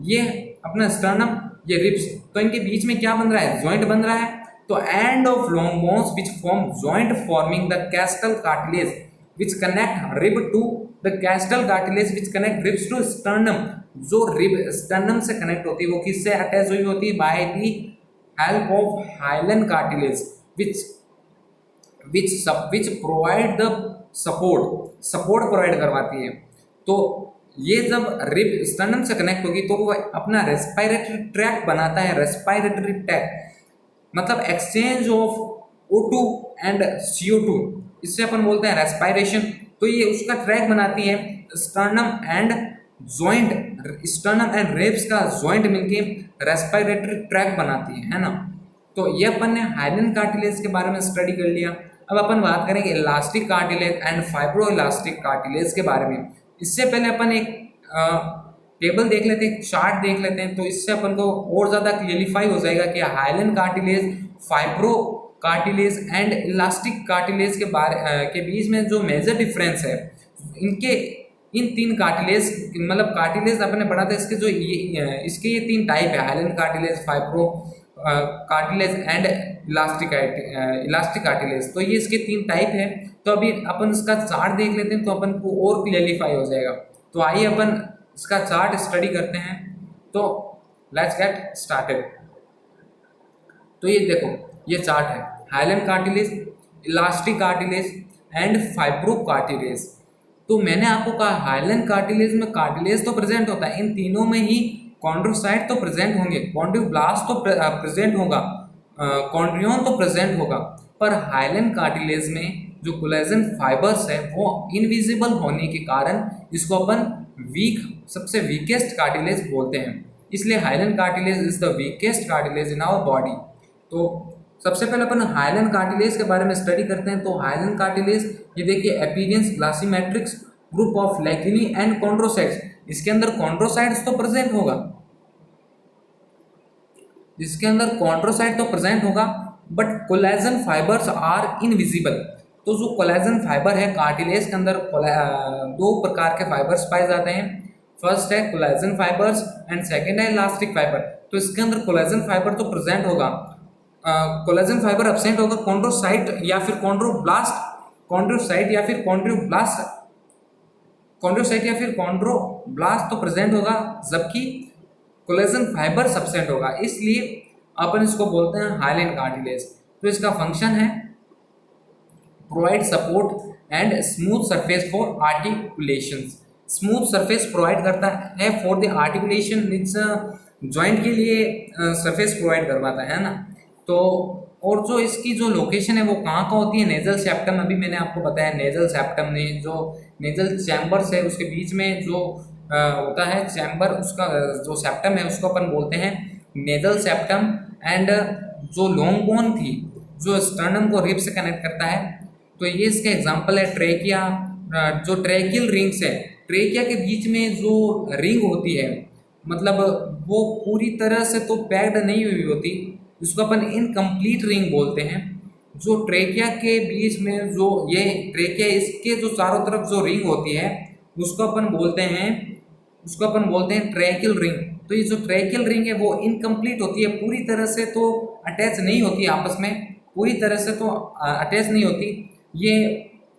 ये अपना स्टर्नम, ये रिब्स, तो इनके बीच में क्या बन रहा है, जॉइंट बन रहा है। तो end of long bones which form joint forming the costal cartilage which connect rib to the costal cartilage which connect ribs to sternum. जो रिब स्टर्नम से कनेक्ट होती है वो किससे अटैच हुई होती है, by the help of hyaline cartilage which provide the support provide करवाती है। तो ये जब रिब स्टर्नम से कनेक्ट होगी तो वो अपना रेस्पिरेटरी ट्रैक बनाता है। रेस्पिरेटरी ट्रैक मतलब exchange of O2 and CO2, इससे अपन बोलते हैं रेस्पिरेशन। तो ये उसका ट्रैक बनाती है। स्टर्नम एंड रिब्स का जॉइंट मिलके रेस्पिरेटरी ट्रैक बनाती है ना। तो ये अपन ने हाइलन कार्टिलेज के बारे में स्टडी कर लिया। अब अपन बात करेंगे elastic cartilage and fibro elastic cartilage के बारे में। इससे पहले अपन एक टेबल देख लेते हैं, चार्ट देख लेते हैं, तो इससे अपन को और ज़्यादा क्लियरिफाई हो जाएगा कि hyaline cartilage, fibro cartilage and elastic cartilage के बीच में जो मेजर डिफरेंस है। इन तीन कार्टिलेज मतलब कार्टिलेज अपने पढ़ा था, इसके जो इसके ये तीन टाइप है, hyaline cartilage, fibro cartilage and elastic cartilage. तो ये इसके तीन टाइप है। तो अभी अपन इसका चार्ट देख लेते हैं तो अपन को और क्लियरिफाई हो जाएगा। तो आइए अपन इसका चार्ट स्टडी करते हैं। तो लेट्स गेट स्टार्टेड। तो ये देखो, ये चार्ट है, hyaline cartilage, elastic cartilage and fibro cartilage. तो मैंने आपको कहा हाइलन कार्टिलेज में कार्टिलेज तो प्रेजेंट होता है, इन तीनों में ही कॉन्ड्रोसाइट तो प्रेजेंट होंगे, कॉन्ड्रोब्लास्ट तो प्रेजेंट होगा, कॉन्ड्रियन तो प्रेजेंट होगा। पर हाइलन कार्टिलेज में जो कोलेजन फाइबर्स है वो इनविजिबल होने के कारण इसको अपन सबसे वीकेस्ट कार्टिलेज बोलते हैं। इसलिए hyaline cartilage is the weakest cartilage in our body. तो सबसे पहले अपन हाइलन कार्टिलेज के बारे में स्टडी करते हैं। तो हाइलन कार्टिलेज, ये देखिए, appearance glassy matrix group of lacunae and chondrocytes. इसके अंदर कॉन्ड्रोसाइट्स तो प्रेजेंट होगा, इसके अंदर कॉन्ड्रोसाइट तो प्रेजेंट होगा, but collagen fibres are invisible. तो जो कोलेजन फाइबर है कार्टिलेज के अंदर, दो प्रकार के फाइबर्स पाए जाते हैं। फर्स्ट है कोलेजन फाइबर्स एंड सेकंड है इलास्टिक फाइबर। तो इसके अंदर कोलेजन फाइबर तो प्रेजेंट होगा, कोलेजन फाइबर एब्सेंट होगा। कॉन्ड्रोसाइट या फिर कॉन्ड्रोब्लास्ट तो प्रेजेंट होगा, जबकि कोलेजन फाइबर एब्सेंट होगा। इसलिए अपन इसको बोलते हैं हाइलन कार्टिलेज। तो इसका फंक्शन है provide support and smooth surface for articulation. Smooth surface provide करता है for the articulation, means joint के लिए सरफेस प्रोवाइड करवाता है ना। तो और जो इसकी जो लोकेशन है वो कहाँ का होती है, नेजल सेप्टम। अभी मैंने आपको बताया नेजल सेप्टम ने जो नेजल चैम्बर्स है उसके बीच में जो होता है चैम्बर, उसका जो सेप्टम है उसको अपन बोलते हैं नेजल सेप्टम। एंड जो लॉन्ग बोन थी जो स्टर्नम को रिब से कनेक्ट करता है, तो ये इसके एग्जांपल है ट्रेकिया। जो ट्रेकियल रिंग्स है, ट्रेकिया के बीच में जो रिंग होती है, मतलब वो पूरी तरह से तो पैक्ड नहीं हुई होती, उसको अपन इनकम्प्लीट रिंग बोलते हैं। जो ट्रेकिया के बीच में जो ये ट्रेकिया, इसके जो चारों तरफ जो रिंग होती है उसको अपन बोलते हैं ट्रेकियल रिंग। तो ये जो ट्रेकियल रिंग है वो इनकम्प्लीट होती है, पूरी तरह से तो अटैच नहीं होती आपस में, पूरी तरह से तो अटैच नहीं होती, ये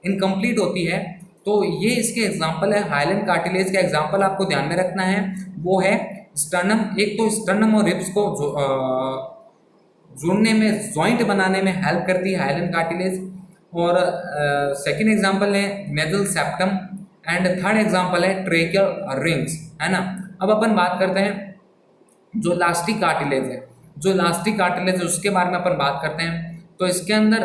इनकम्प्लीट होती है। तो ये इसके एग्जांपल है। हाइलन कार्टिलेज का एग्जांपल आपको ध्यान में रखना है, वो है स्टर्नम। एक तो स्टर्नम और रिब्स को जोड़ने में, जॉइंट बनाने में हेल्प करती है हाइलन कार्टिलेज। और सेकंड एग्जांपल है nasal septum and third example है ट्रेकियल रिंग्स, है ना। अब अपन बात करते हैं जो इलास्टिक कार्टिलेज है, उसके बारे में अपन बात करते हैं। तो इसके अंदर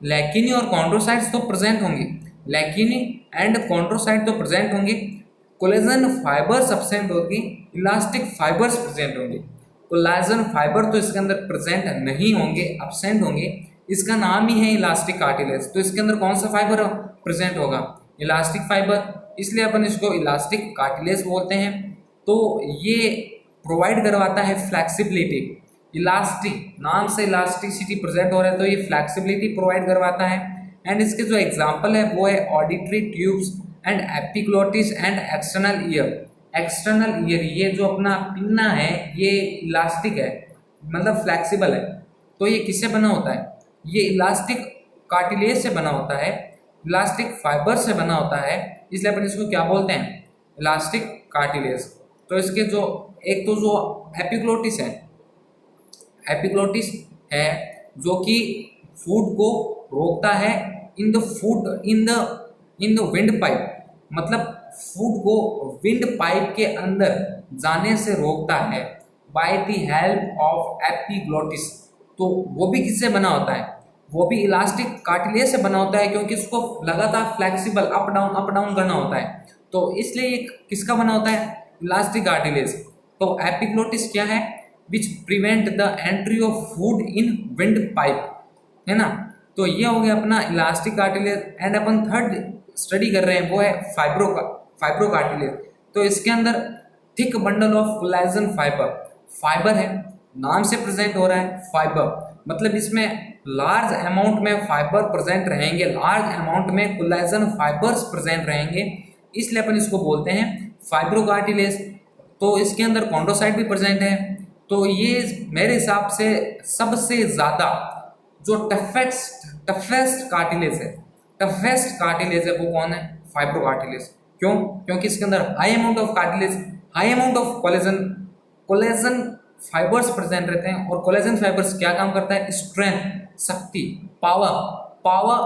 लैकिनी और कॉन्ड्रोसाइट्स तो प्रेजेंट होंगे, लेकिन एंड कॉन्ड्रोसाइट तो प्रेजेंट होंगे, कोलेजन फाइबर्स एब्सेंट होगी, इलास्टिक फाइबर्स प्रेजेंट होंगे। कोलेजन फाइबर तो इसके अंदर प्रेजेंट नहीं होंगे, एब्सेंट होंगे, इसका नाम ही है इलास्टिक कार्टिलेज। तो इसके अंदर कौन सा फाइबर प्रेजेंट होगा? इलास्टिक फाइबर, इसलिए अपन इसको इलास्टिक कार्टिलेज बोलते हैं। तो ये प्रोवाइड करवाता है फ्लेक्सिबिलिटी, इलास्टिक नाम से इलास्टिसिटी प्रेजेंट हो रहा है तो ये फ्लेक्सिबिलिटी प्रोवाइड करवाता है। एंड इसके जो एग्जांपल है वो है auditory tubes and epiglottis and external ear. External ear, ये जो अपना पिन्ना है ये इलास्टिक है, मतलब फ्लेक्सिबल है। तो ये किससे बना होता है? ये इलास्टिक कार्टिलेज से बना होता है, इलास्टिक फाइबर से बना होता है, इसलिए अपन इसको क्या बोलते हैं? Elastic cartilage. तो इसके जो एक तो जो एपिग्लोटिस है, एपिग्लोटिस है जो कि फूड को रोकता है in the food in the wind pipe, मतलब फूड को विंड पाइप के अंदर जाने से रोकता है bye the help of epiglottis. तो वो भी किससे बना होता है? वो भी इलास्टिक कार्टिलेज से बना होता है, क्योंकि उसको लगातार फ्लेक्सिबल अप डाउन करना होता है। तो इसलिए ये किसका बना होता है? Elastic cartilage. तो एपिग्लोटिस क्या है? Which prevent the entry of food in wind pipe, है ना। तो ये हो गया अपना elastic cartilage. And upon third study कर रहे हैं वो है फाइब्रो कार्टिलेज। तो इसके अंदर thick bundle of collagen fibre है, नाम से प्रेजेंट हो रहा है फाइबर, मतलब इसमें लार्ज अमाउंट में फाइबर प्रेजेंट रहेंगे, लार्ज अमाउंट में कोलेजन फाइबर्स प्रेजेंट रहेंगे, इसलिए अपन इसको बोलते हैं फाइब्रो कार्टिलेज। तो इसके अंदर कॉन्ड्रोसाइट भी प्रेजेंट है। तो ये मेरे हिसाब से सबसे ज़्यादा जो टफेस्ट कार्टिलेज है वो कौन है? Fibro cartilage. क्यों? क्योंकि इसके अंदर high amount of cartilage, high amount of collagen fibres present रहते हैं। और कोलेजन फाइबर्स क्या काम करता है? स्ट्रेंथ, शक्ति, पावर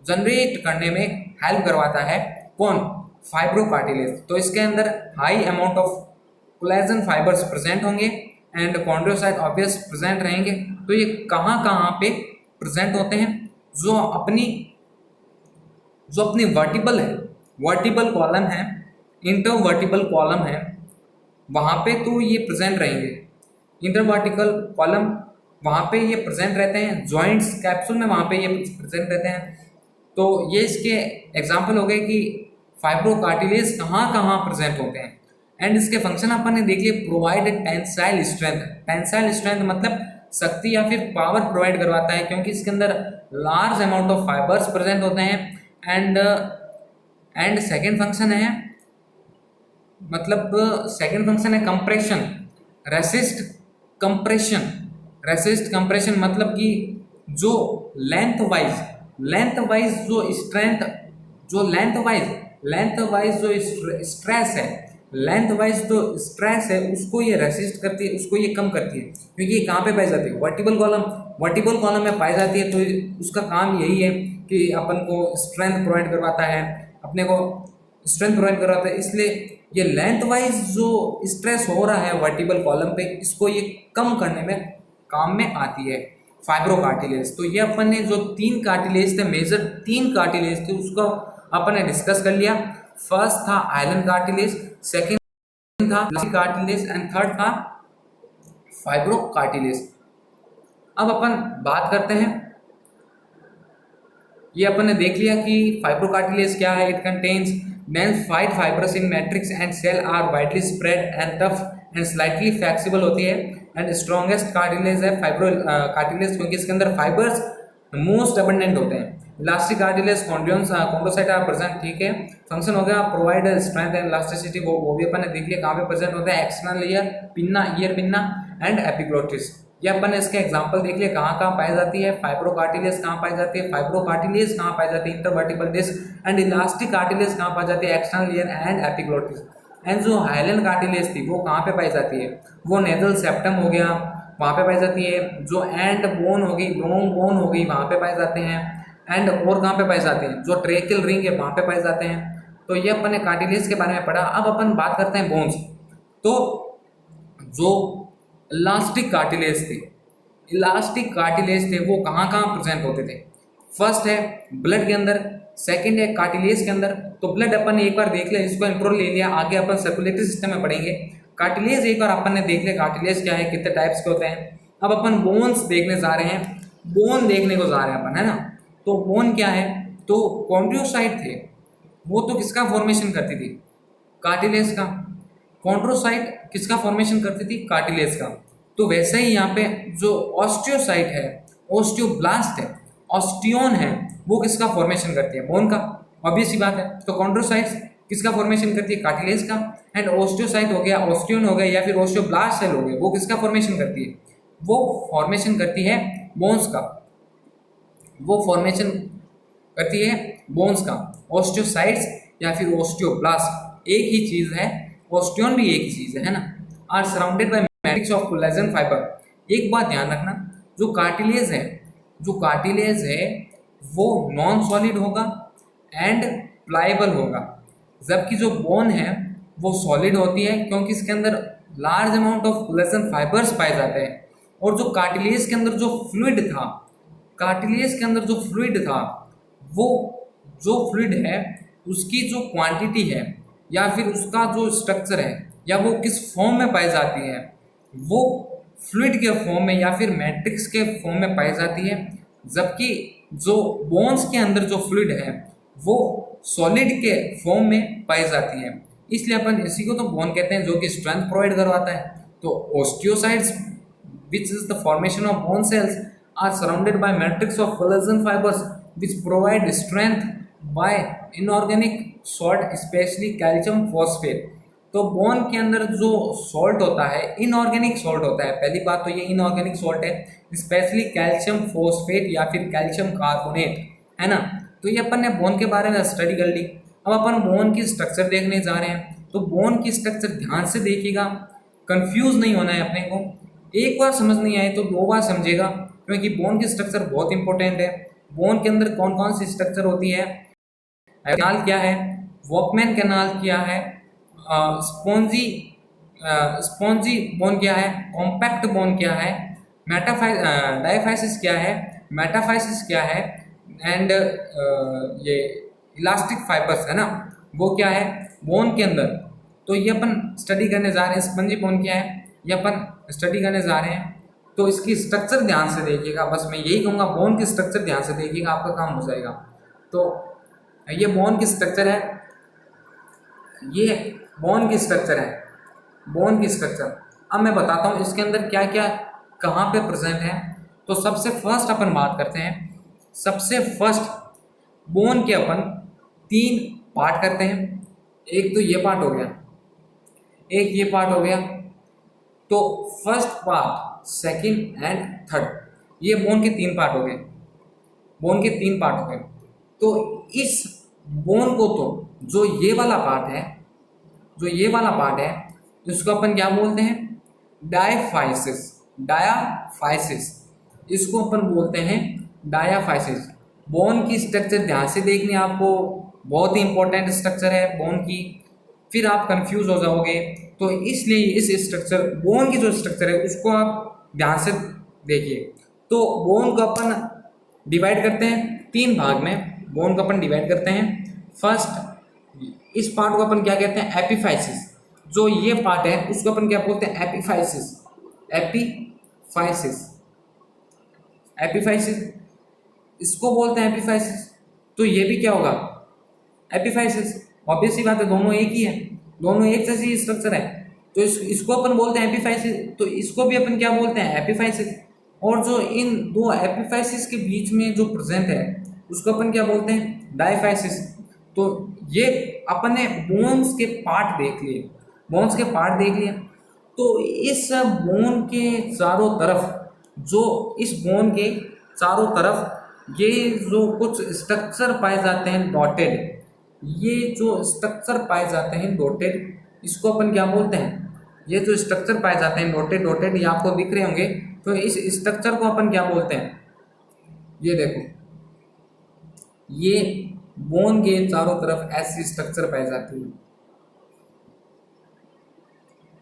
जनरेट करने में हेल्प करवाता है। कौन? Fibro cartilage. तो इसके अंदर high amount of collagen fibres present होंगे एंड कॉन्ड्रोसाइट ऑब्वियस प्रेजेंट रहेंगे। तो ये कहाँ पे प्रेजेंट होते हैं? जो अपनी वर्टिबल कॉलम है, इंटरवर्टिबल कॉलम है, वहाँ पे तो ये प्रेजेंट रहेंगे। इंटरवर्टिकल कॉलम वहाँ पे ये प्रेजेंट रहते हैं, जॉइंट्स कैप्सूल में वहाँ पे ये प्रेजेंट रहते हैं। तो ये इसके एग्जाम्पल हो गए कि फाइब्रो कार्टिलेज कहाँ प्रेजेंट होते हैं। एंड इसके फंक्शन अपन ने देख लिए, प्रोवाइड टेंसाइल स्ट्रेंथ मतलब शक्ति या फिर पावर प्रोवाइड करवाता है, क्योंकि इसके अंदर large amount of fibres present होते हैं। एंड सेकेंड फंक्शन है, मतलब सेकेंड फंक्शन है कंप्रेशन, रेसिस्ट कंप्रेशन मतलब कि जो लेंथ वाइज जो स्ट्रेंथ, जो लेंथ वाइज जो स्ट्रेस है उसको ये रेसिस्ट करती है, उसको ये कम करती है। क्योंकि ये कहाँ पे पाई जाती है? वर्टिबल कॉलम में पाई जाती है। तो उसका काम यही है कि अपन को स्ट्रेंथ प्रोवाइड करवाता है, इसलिए ये लेंथ वाइज जो स्ट्रेस हो रहा है वर्टिबल कॉलम पे, इसको ये कम करने में काम में आती है फाइब्रो कार्टिलेज। तो ये अपन ने जो तीन कार्टिलेज थे, मेजर तीन कार्टिलेज थे, उसको अपन ने डिस्कस कर लिया। फर्स्ट था आयलन कार्टिलेज, सेकेंड था इलास्टिक कार्टिलेज एंड थर्ड था फाइब्रो कार्टिलेज। अब अपन बात करते हैं, ये अपन ने देख लिया कि फाइब्रो कार्टिलेज क्या है। It contains dense white fibers in matrix and cell are widely spread and tough and slightly flexible होती है। एंड स्ट्रॉन्गेस्ट कार्टिलेज है फाइब्रो कार्टिलेज, क्योंकि इसके अंदर फाइबर्स मोस्ट अबंडेंट होते हैं। Elastic cartilage chondrocyte are present, ठीक है। फंक्शन हो गया प्रोवाइड स्ट्रेंथ एंड इलास्टिसिटी, वो भी अपन ने देख लिया कहाँ पे प्रेजेंट होता है। External ear pinna and epiglottis, ये अपन ने इसके एग्जांपल देख लिए कहाँ पाई जाती है। फाइब्रो कार्टिलेज कहाँ पाई जाती है, फाइब्रो कार्टिलेज कहाँ पाई जाती है, intervertebral disc and elastic cartilage कहाँ पाई जाती है, external ear and epiglottis. And जो हाइलन कार्टिलेज थी वो कहाँ पे पाई जाती है? वो नेजल सेप्टम हो गया, वहाँ पे पाई जाती है। जो एंड बोन हो गई, लॉन्ग बोन हो गई, वहाँ पे पाए जाते हैं। एंड और कहाँ पे पाए जाते हैं? जो ट्रेकियल रिंग है वहाँ पे पाए जाते हैं। तो ये अपन ने कार्टिलेज के बारे में पढ़ा। अब अपन बात करते हैं बोन्स। तो जो इलास्टिक कार्टिलेज थे वो कहाँ प्रेजेंट होते थे? फर्स्ट है ब्लड के अंदर, सेकंड है कार्टिलेज के अंदर। तो ब्लड अपन एक बार देख लिया, इसको इंट्रो ले लिया, आगे अपन सर्कुलेटरी सिस्टम में पढ़ेंगे। कार्टिलेज एक बार अपन ने देख लिया, कार्टिलेज क्या है, कितने टाइप्स के होते हैं। अब अपन बोन्स देखने जा रहे हैं, बोन देखने को जा रहे हैं अपन, है ना। तो बोन क्या है, तो कॉन्ड्रोसाइट थे, वो तो किसका फॉर्मेशन करती थी, कार्टिलेज का। कॉन्ड्रोसाइट किसका फॉर्मेशन करती थी, कार्टिलेज का। तो वैसे ही यहाँ पे जो ऑस्टियोसाइट है, ऑस्टियोब्लास्ट है, ऑस्टियोन है, वो किसका फॉर्मेशन करती है, बोन का। ऑब्वियस सी बात है। तो कॉन्ड्रोसाइट्स किसका फॉर्मेशन करती है, कार्टिलेज का। एंड ऑस्टियोसाइट हो गया, ऑस्टियोन हो गया, या फिर ऑस्टियोब्लास्ट सेल हो गए, वो किसका फॉर्मेशन करती है, वो फॉर्मेशन करती है बोन्स का, वो फॉर्मेशन करती है बोन्स का। ऑस्टियोसाइट्स या फिर ऑस्टियोब्लास्ट एक ही चीज है, ऑस्टियोन भी एक ही चीज है ना। Are surrounded by matrix of collagen fibre. एक बात ध्यान रखना, जो कार्टिलेज है, जो कार्टिलेज है वो नॉन सॉलिड होगा एंड प्लाइबल होगा, जबकि जो बोन है वो सॉलिड होती है, क्योंकि इसके अंदर large amount of collagen fibres पाए जाते हैं। और जो कार्टिलेज के अंदर जो फ्लूइड था, कार्टिलेज के अंदर जो फ्लूइड था, वो जो फ्लूइड है उसकी जो क्वांटिटी है या फिर उसका जो स्ट्रक्चर है या वो किस फॉर्म में पाई जाती है, वो फ्लूइड के फॉर्म में या फिर मैट्रिक्स के फॉर्म में पाई जाती है। जबकि जो बोन्स के अंदर जो फ्लूइड है वो सॉलिड के फॉर्म में पाई जाती है। इसलिए अपन इसी को तो बोन कहते हैं, जो कि स्ट्रेंथ प्रोवाइड करवाता है। तो osteocytes which is the formation of bone cells are surrounded by matrix of collagen fibers which provide strength by inorganic salt especially calcium phosphate। तो बोन के अंदर जो सॉल्ट होता है इनऑर्गेनिक सॉल्ट होता है, पहली बात तो ये इनऑर्गेनिक सॉल्ट है, स्पेशली कैल्शियम फोस्फेट या फिर कैल्शियम कार्बोनेट, है ना। तो ये अपन ने बोन के बारे में स्टडी कर ली। अब अपन बोन की स्ट्रक्चर देखने जा रहे हैं। तो बोन की स्ट्रक्चर ध्यान से देखिएगा, कंफ्यूज नहीं होना है अपने को। एक बार समझ नहीं आए तो दो बार समझेगा, क्योंकि बोन की स्ट्रक्चर बहुत इंपॉर्टेंट है। बोन के अंदर कौन कौन सी स्ट्रक्चर होती है, कैनाल क्या है, वॉकमैन कैनाल क्या है, स्पॉन्जी स्पॉन्जी बोन क्या है, कॉम्पैक्ट बोन क्या है, डायफाइसिस क्या है, मेटाफाइसिस क्या है, एंड ये इलास्टिक फाइबर्स है ना, वो क्या है बोन के अंदर। तो ये अपन स्टडी करने जा रहे हैं। स्पंजी बोन क्या है ये अपन स्टडी करने जा रहे हैं। तो इसकी स्ट्रक्चर ध्यान से देखिएगा, बस मैं यही कहूँगा, बोन की स्ट्रक्चर ध्यान से देखिएगा, आपका काम हो जाएगा। तो ये बोन की स्ट्रक्चर है, ये बोन की स्ट्रक्चर है, बोन की स्ट्रक्चर। अब मैं बताता हूँ इसके अंदर क्या क्या कहाँ पे प्रेजेंट है। तो सबसे फर्स्ट अपन बात करते हैं, सबसे फर्स्ट बोन के अपन तीन पार्ट करते हैं। एक तो ये पार्ट हो गया, एक ये पार्ट हो गया। तो first part, second and third, ये बोन के तीन पार्ट हो गए, बोन के तीन पार्ट हो गए। तो इस बोन को तो जो ये वाला पार्ट है, जो ये वाला पार्ट है, इसको अपन क्या बोलते हैं, डायफाइसिस, डायाफाइसिस, इसको अपन बोलते हैं डायाफाइसिस। बोन की स्ट्रक्चर ध्यान से देखनी आपको, बहुत ही इंपॉर्टेंट स्ट्रक्चर है बोन की, फिर आप कंफ्यूज हो जाओगे। तो इसलिए इस स्ट्रक्चर, बोन की जो स्ट्रक्चर है उसको आप ध्यान से देखिए। तो बोन को अपन डिवाइड करते हैं तीन भाग में, बोन को अपन डिवाइड करते हैं। फर्स्ट, इस पार्ट को अपन क्या कहते हैं, एपिफाइसिस। जो ये पार्ट है उसको अपन क्या बोलते हैं, एपिफाइसिस, एपिफाइसिस, एपिफाइसिस, इसको बोलते हैं एपिफाइसिस। तो ये भी क्या होगा, एपिफाइसिस। ऑब्वियस सी बात है, दोनों एक ही है, दोनों एक जैसी स्ट्रक्चर है। तो इसको अपन बोलते हैं एपिफाइसिस, तो इसको भी अपन क्या बोलते हैं, एपिफाइसिस। और जो इन दो एपिफाइसिस के बीच में जो प्रेजेंट है उसको अपन क्या बोलते हैं, डायफाइसिस। तो ये अपन ने बोन्स के पार्ट देख लिए, बोन्स के पार्ट देख लिए। तो इस बोन के चारों तरफ, जो इस बोन के चारों तरफ ये जो कुछ स्ट्रक्चर पाए जाते हैं डॉटेड, ये जो स्ट्रक्चर पाए जाते हैं डॉटेड, इसको अपन क्या बोलते हैं, ये जो स्ट्रक्चर पाए जाते हैं डॉटेड डॉटेड, ये आपको दिख रहे होंगे। तो इस स्ट्रक्चर को अपन क्या बोलते हैं, ये देखो, ये बोन के चारों तरफ ऐसी स्ट्रक्चर पाई जाती है,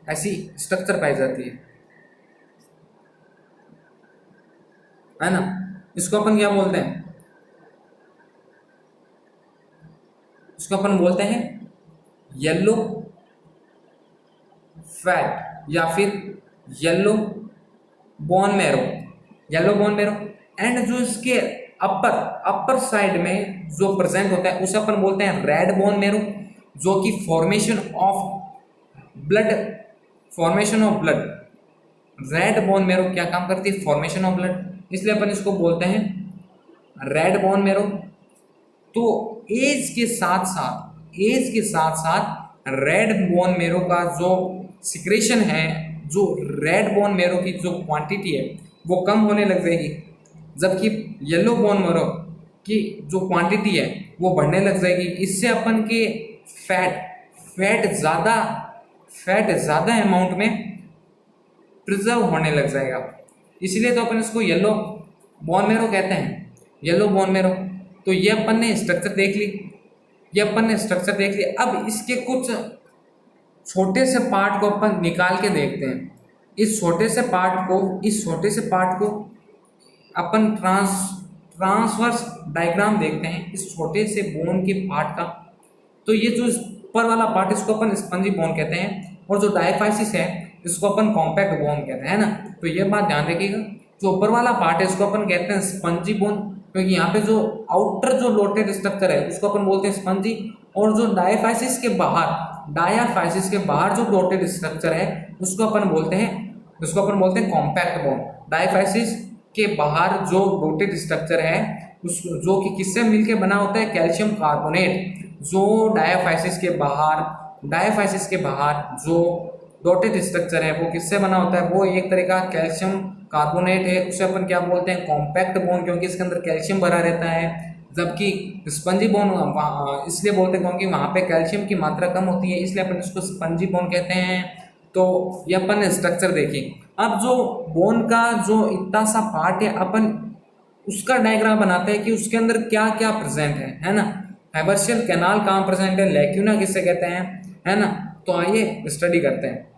ऐसी स्ट्रक्चर पाई जाती है ना। इसको अपन क्या बोलते हैं, इसको अपन बोलते हैं येलो फैट या फिर yellow bone marrow, yellow bone marrow. And जो इसके अपर साइड में जो प्रेजेंट होता है उसे अपन बोलते हैं रेड बोन मैरो, जो कि blood formation of blood, red bone marrow क्या काम करती है, फॉर्मेशन ऑफ ब्लड, इसलिए अपन इसको बोलते हैं रेड बोन मैरो। तो एज के साथ साथ रेड बोन मैरो का जो सिक्रेशन है, जो रेड बोन मैरो की जो क्वांटिटी है वो कम होने लग जाएगी, जबकि येलो बोन मैरो की जो क्वांटिटी है वो बढ़ने लग जाएगी। इससे अपन के फैट ज़्यादा अमाउंट में प्रिजर्व होने लग जाएगा, इसलिए तो अपन इसको येलो बोन मैरो कहते हैं, येलो बोन मैरो। तो ये अपन ने स्ट्रक्चर देख ली, अब इसके कुछ छोटे से पार्ट को अपन निकाल के देखते हैं। इस छोटे से पार्ट को अपन ट्रांसवर्स डायग्राम देखते हैं इस छोटे से बोन के पार्ट का। तो ये जो ऊपर वाला पार्ट इसको अपन स्पंजी बोन कहते हैं, और जो डायफाइसिस है इसको अपन कॉम्पैक्ट बोन कहते हैं ना। तो ये बात ध्यान रखिएगा, जो ऊपर वाला पार्ट है इसको अपन कहते हैं स्पंजी बोन, क्योंकि यहाँ पे जो आउटर जो लोटेड स्ट्रक्चर है उसको अपन बोलते हैं स्पंजी, और जो डायफाइसिस के बाहर जो लोटेड स्ट्रक्चर है उसको अपन बोलते हैं कॉम्पैक्ट बोन। डायफाइसिस के बाहर जो लोटेड स्ट्रक्चर है उस जो कि किससे मिलके बना होता है, कैल्शियम कार्बोनेट। जो डायफाइसिस के बाहर जो डॉटेड स्ट्रक्चर है वो किससे बना होता है, वो एक तरह का कैल्शियम कार्बोनेट है, उसे अपन क्या बोलते हैं, कॉम्पैक्ट बोन, क्योंकि इसके अंदर कैल्शियम भरा रहता है। जबकि स्पंजी बोन इसलिए बोलते हैं क्योंकि वहाँ पे कैल्शियम की मात्रा कम होती है, इसलिए अपन इसको स्पंजी बोन कहते हैं। तो ये अपन स्ट्रक्चर देखें। अब जो बोन का जो इतना सा पार्ट है अपन उसका डायग्राम बनाते हैं कि उसके अंदर क्या क्या प्रेजेंट है ना। फाइबर्शियल कैनाल कहाँ प्रेजेंट है, लैक्यूना किससे कहते हैं, है ना। तो आइए स्टडी करते हैं।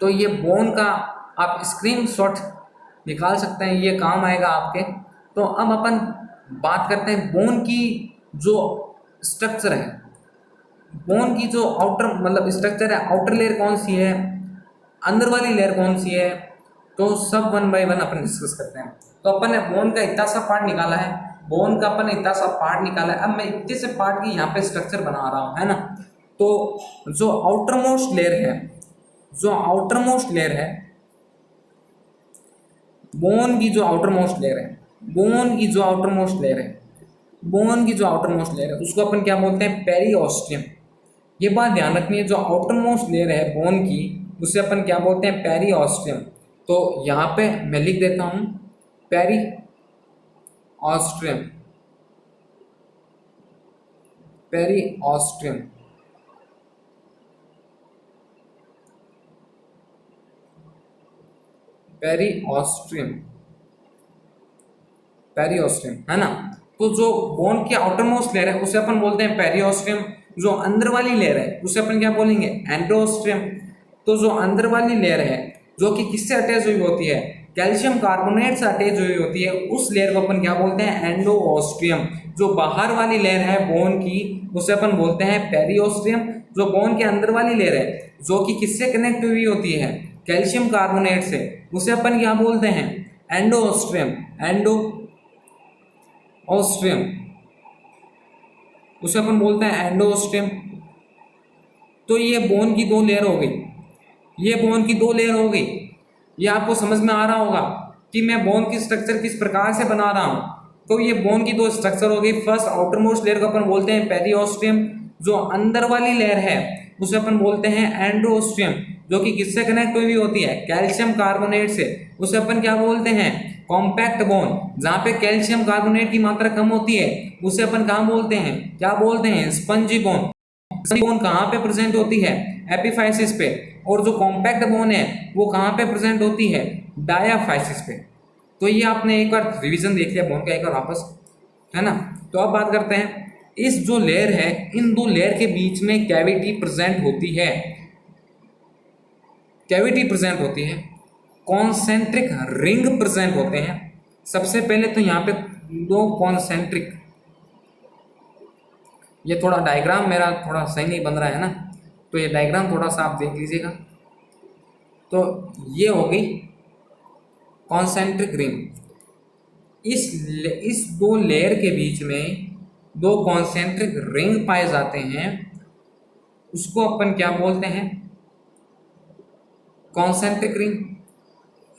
तो ये बोन का आप स्क्रीनशॉट निकाल सकते हैं, ये काम आएगा आपके। तो अब अपन बात करते हैं बोन की जो स्ट्रक्चर है, बोन की जो आउटर मतलब स्ट्रक्चर है, आउटर लेयर कौन सी है, अंदर वाली लेयर कौन सी है, तो सब वन बाय वन अपन डिस्कस करते हैं। तो अपन ने बोन का इतना सा पार्ट निकाला है, अब मैं इतने से पार्ट की यहाँ पे स्ट्रक्चर बना रहा हूँ, है ना। तो जो आउटरमोस्ट लेयर है बोन की जो आउटरमोस्ट लेयर है उसको अपन क्या बोलते हैं, पेरिओस्टियम। ये बात ध्यान रखनी है, जो आउटरमोस्ट लेयर है बोन की उसे अपन क्या बोलते हैं, पेरिओस्टियम। तो यहाँ पे मैं लिख देता हूँ पेरिओस्टियम। पेरिओस्टियम है ना। तो जो बोन की आउटरमोस्ट लेयर है उसे अपन बोलते हैं पेरिओस्टियम। जो अंदर वाली लेयर है उसे अपन क्या बोलेंगे, एंडोस्टियम। तो जो अंदर वाली लेयर है जो कि किससे अटैच हुई होती है, कैल्शियम कार्बोनेट से अटैच हुई होती है, उस लेयर को अपन क्या बोलते हैं, एंडोस्टियम। जो बाहर वाली लेयर है बोन की उसे अपन बोलते हैं पेरिओस्टियम। जो बोन के अंदर वाली लेयर है जो कि किससे कनेक्ट हुई होती है, कैल्शियम कार्बोनेट से, उसे अपन क्या बोलते हैं, एंडोस्टियम। उसे अपन बोलते हैं एंडोस्टियम। तो ये बोन की दो लेयर हो गई, ये आपको समझ में आ रहा होगा कि मैं बोन की स्ट्रक्चर किस प्रकार से बना रहा हूँ। तो ये बोन की दो स्ट्रक्चर हो गई। फर्स्ट आउटरमोस्ट लेयर को अपन बोलते हैं पेरिओस्टियम। जो अंदर वाली लेयर है उसे अपन बोलते हैं एंडोस्टियम, जो कि किससे कनेक्ट हुई होती है, कैल्शियम कार्बोनेट से, उसे अपन क्या बोलते हैं, कॉम्पैक्ट बोन। जहाँ पे कैल्शियम कार्बोनेट की मात्रा कम होती है उसे अपन कहाँ बोलते हैं, क्या बोलते हैं, स्पंजी बोन। बोन कहाँ पे प्रेजेंट होती है, एपिफाइसिस पे। और जो कॉम्पैक्ट बोन है वो कहाँ पे प्रेजेंट होती है, डायाफाइसिस पे। तो ये आपने एक बार रिवीजन देख लिया बोन का एक बार वापस, है ना। तो अब बात करते हैं, इस जो लेयर है इन दो लेयर के बीच में कैविटी प्रेजेंट होती है, कॉन्सेंट्रिक रिंग प्रेजेंट होते हैं। सबसे पहले तो यहाँ पे दो कॉन्सेंट्रिक ये थोड़ा डायग्राम मेरा थोड़ा सही नहीं बन रहा है ना, तो ये डायग्राम थोड़ा सा आप देख लीजिएगा। तो ये हो गई कॉन्सेंट्रिक रिंग। इस दो लेयर के बीच में दो कॉन्सेंट्रिक रिंग पाए जाते हैं, उसको अपन क्या बोलते हैं, कॉन्सेंट्रिक रिंग।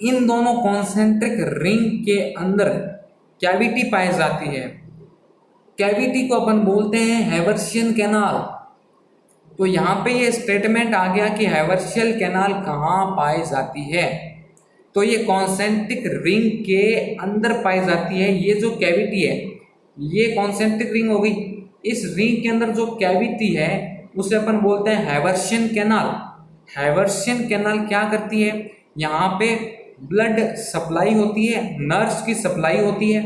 इन दोनों कॉन्सेंट्रिक रिंग के अंदर कैविटी पाई जाती है, कैविटी को अपन बोलते हैं हैवर्शियन कैनाल। तो यहाँ पे ये स्टेटमेंट आ गया कि हैवर्शियन कैनाल कहाँ पाई जाती है, तो ये कॉन्सेंट्रिक रिंग के अंदर पाई जाती है। ये जो कैविटी है ये कॉन्सेंट्रिक रिंग हो गई, इस रिंग के अंदर जो कैविटी है उसे अपन बोलते हैं हैवर्शियन कैनाल। हैवर्शियन कैनाल क्या करती है, यहाँ पे ब्लड सप्लाई होती है, नर्व्स की सप्लाई होती है।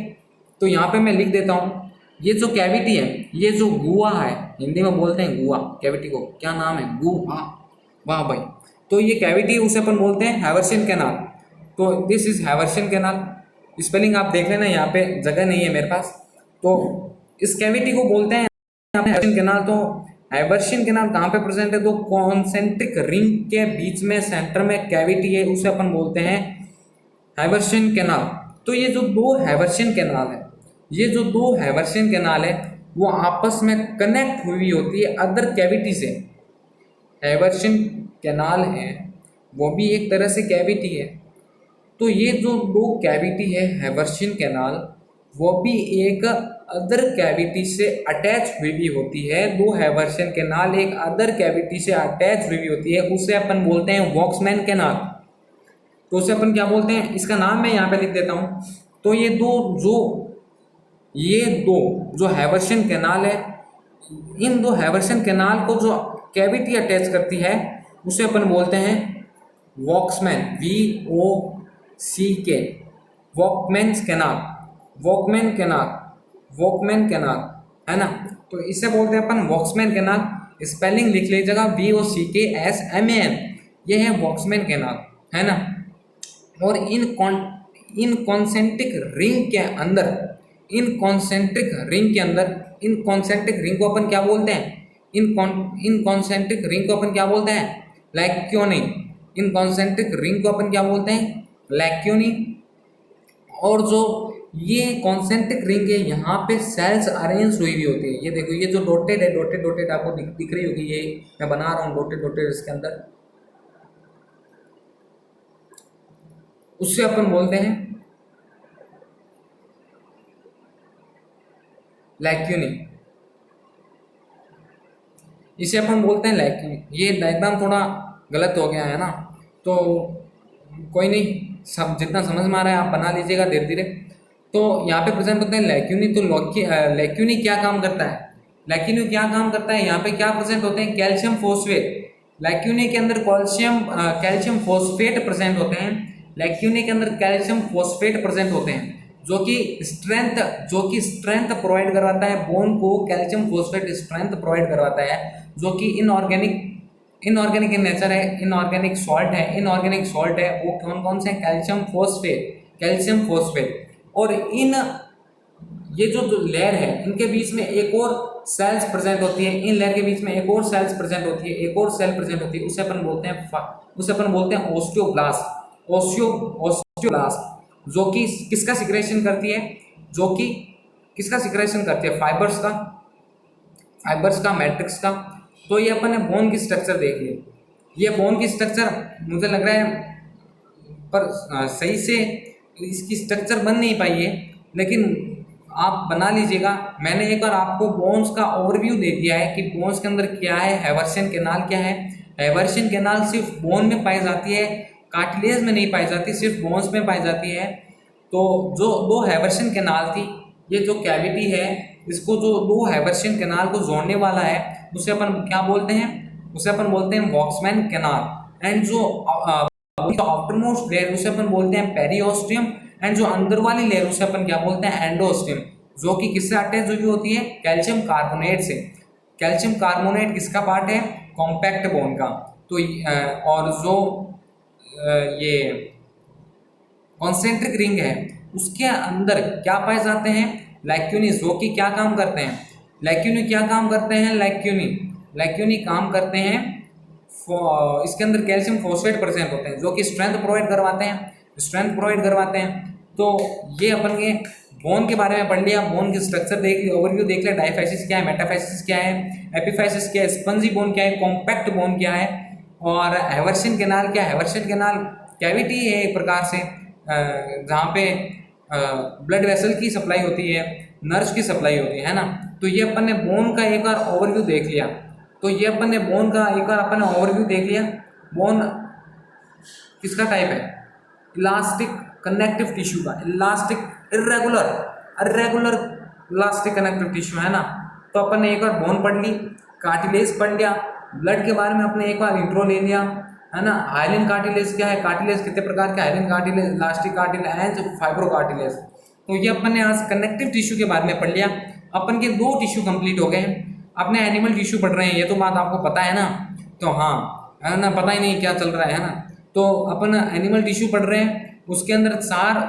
तो यहाँ पे मैं लिख देता हूँ, ये जो कैविटी है, ये जो गुहा है, हिंदी में बोलते हैं गुहा, कैविटी को क्या नाम है, गुहा। वाह भाई, तो ये कैविटी उसे अपन बोलते हैं हैवर्शियन कैनाल। तो this is Haversian canal. Spelling आप देख लेना, यहाँ पे जगह नहीं है मेरे पास। तो इस कैविटी को बोलते हैं हैवर्शियन कैनाल। तो हैवर्शियन कैनाल कहाँ पे प्रेजेंट है, तो कॉन्सेंट्रिक रिंग के बीच में सेंटर में कैविटी है, उसे अपन बोलते हैं हैवर्शियन कैनाल। तो ये जो दो हैवर्शियन कैनाल है, ये जो दो हैवर्शियन कैनाल है वो आपस में कनेक्ट हुई होती है अदर कैविटी से। हैवर्शियन कैनाल है वो भी एक तरह से कैविटी है। तो ये जो दो कैविटी है हैवर्शियन कैनाल, वो भी एक अदर कैविटी से अटैच हुई भी होती है। दो हैवर्शियन कैनाल एक अदर कैविटी से अटैच हुई भी होती है, उसे अपन बोलते हैं वॉक्समैन कैनाल। तो उसे अपन क्या बोलते हैं, इसका नाम मैं यहाँ पे लिख देता हूँ। तो ये दो जो हैवर्शियन कैनाल है, इन दो हैवर्शियन कैनाल को जो कैविटी अटैच करती है उसे अपन बोलते हैं वॉक्समैन, VOCK, Volkmann's canal, Volkmann canal, Volkmann canal, है ना। तो इसे बोलते हैं अपन वॉक्समैन कैनाल। स्पेलिंग लिख लीजिएगा VOCKSMAN, ये है वॉक्समैन कैनाल, है ना। और इन कॉन्सेंट्रिक रिंग के अंदर, इन कॉन्सेंट्रिक रिंग को अपन क्या बोलते हैं, इन कॉन्सेंट्रिक रिंग को अपन क्या बोलते हैं, लैक्यूनी। इन कॉन्सेंट्रिक रिंग को अपन क्या बोलते हैं, लैक्यूनी। और जो ये कॉन्सेंट्रिक रिंग है यहाँ पे सेल्स अरेंज हुई हुई होती है। ये देखो, ये जो डॉटेड है, डॉटेड आपको दिख रही होगी, ये मैं बना रहा हूँ डॉटेड इसके अंदर, उससे अपन बोलते हैं लैक्यूनी, इसे अपन बोलते हैं लैक्यूनी। ये डायग्राम थोड़ा गलत हो गया है ना, तो कोई नहीं, सब जितना समझ में आ रहा है आप बना लीजिएगा धीरे धीरे। तो यहाँ पे प्रेजेंट होते हैं लैक्यूनी। तो लैक्यूनी क्या काम करता है, लैक्यूनी क्या काम करता है, यहाँ पे क्या प्रेजेंट होते हैं, कैल्शियम फोस्फेट। लैक्यूनी के अंदर कैल्शियम फोस्फेट प्रेजेंट होते हैं। लैक्यूनी के अंदर कैल्शियम फोस्फेट प्रेजेंट होते हैं जो कि स्ट्रेंथ प्रोवाइड करवाता है बोन को। कैल्शियम फोस्फेट स्ट्रेंथ प्रोवाइड करवाता है, जो कि इनऑर्गेनिक इन नेचर है, इनऑर्गेनिक सॉल्ट है। वो कौन कौन से, कैल्शियम फोस्फेट। और ये जो लेयर है इनके बीच में एक और सेल्स प्रेजेंट होती है, इन लेयर के बीच में एक और सेल्स प्रेजेंट होती है, एक और सेल प्रेजेंट होती है, उसे अपन बोलते हैं ओस्टियोब्लास्ट, जो कि किसका सिक्रेशन करती है, फाइबर्स का, मैट्रिक्स का। तो ये अपन ने बोन की स्ट्रक्चर देख ली। ये बोन की स्ट्रक्चर मुझे लग रहा है पर सही से इसकी स्ट्रक्चर बन नहीं पाई है, लेकिन आप बना लीजिएगा। मैंने एक बार आपको बोन्स का ओवरव्यू दे दिया है कि बोन्स के अंदर क्या है, हैवर्शियन कैनाल क्या है। हैवर्शियन कैनाल सिर्फ बोन में पाई जाती है, कार्टिलेज में नहीं पाई जाती, सिर्फ बोन्स में पाई जाती है। तो जो दो हैवर्शियन कैनाल थी, ये जो कैविटी है, इसको जो दो हैवर्शियन कैनाल को जोड़ने वाला है उसे अपन क्या बोलते हैं, वॉक्समैन कैनाल। एंड जो आउटरमोस्ट लेयर उसे अपन बोलते हैं पेरिओस्टियम, एंड जो अंदर वाली लेयर उसे अपन क्या बोलते हैं, एंडोस्टियम, जो कि किससे अटैच हुई होती है, कैल्शियम कार्बोनेट से। कैल्शियम कार्बोनेट किसका पार्ट है, कॉम्पैक्ट बोन का। तो और जो ये कॉन्सेंट्रिक रिंग है उसके अंदर क्या पाए जाते हैं, लैक्यूनीज, जो कि क्या काम करते हैं, लैक्यूनी क्या काम करते हैं? लैक्यूनी काम करते हैं, इसके अंदर कैल्शियम फॉस्फेट प्रेजेंट होते हैं जो कि स्ट्रेंथ प्रोवाइड करवाते हैं। तो ये अपन के बोन के बारे में पढ़ लिया, बोन की स्ट्रक्चर देख लिया, ओवरव्यू देख लिया, डायफाइसिस क्या है, मेटाफाइसिस क्या है, एपिफाइसिस क्या है, स्पंजी बोन क्या है, कॉम्पैक्ट बोन क्या है, और हैवर्सियन कैनाल क्या है। हैवर्सियन कैनाल कैविटी है एक प्रकार से जहाँ पे ब्लड वेसल की सप्लाई होती है, नर्व्स की सप्लाई होती है ना। तो ये अपन ने बोन का एक बार ओवरव्यू देख लिया। बोन किसका टाइप है? इलास्टिक कनेक्टिव टिश्यू का, elastic irregular elastic connective tissue है ना। तो अपन ने एक बार बोन पढ़ ली, कार्टिलेज पढ़ लिया, ब्लड के बारे में अपने एक बार इंट्रो ले लिया है ना। हाइलिन कार्टिलेज क्या है, कार्टिलेज कितने प्रकार के, hyaline cartilage, elastic cartilage and fibro cartilage. तो ये अपन ने आज कनेक्टिव टिश्यू के बारे में पढ़ लिया। अपन के 2 टिश्यू कंप्लीट हो गए हैं। अपने एनिमल टिश्यू पढ़ रहे हैं, ये तो बात आपको पता है ना। तो हाँ है ना, पता ही नहीं क्या चल रहा है ना। तो अपन एनिमल टिश्यू पढ़ रहे हैं, उसके अंदर 4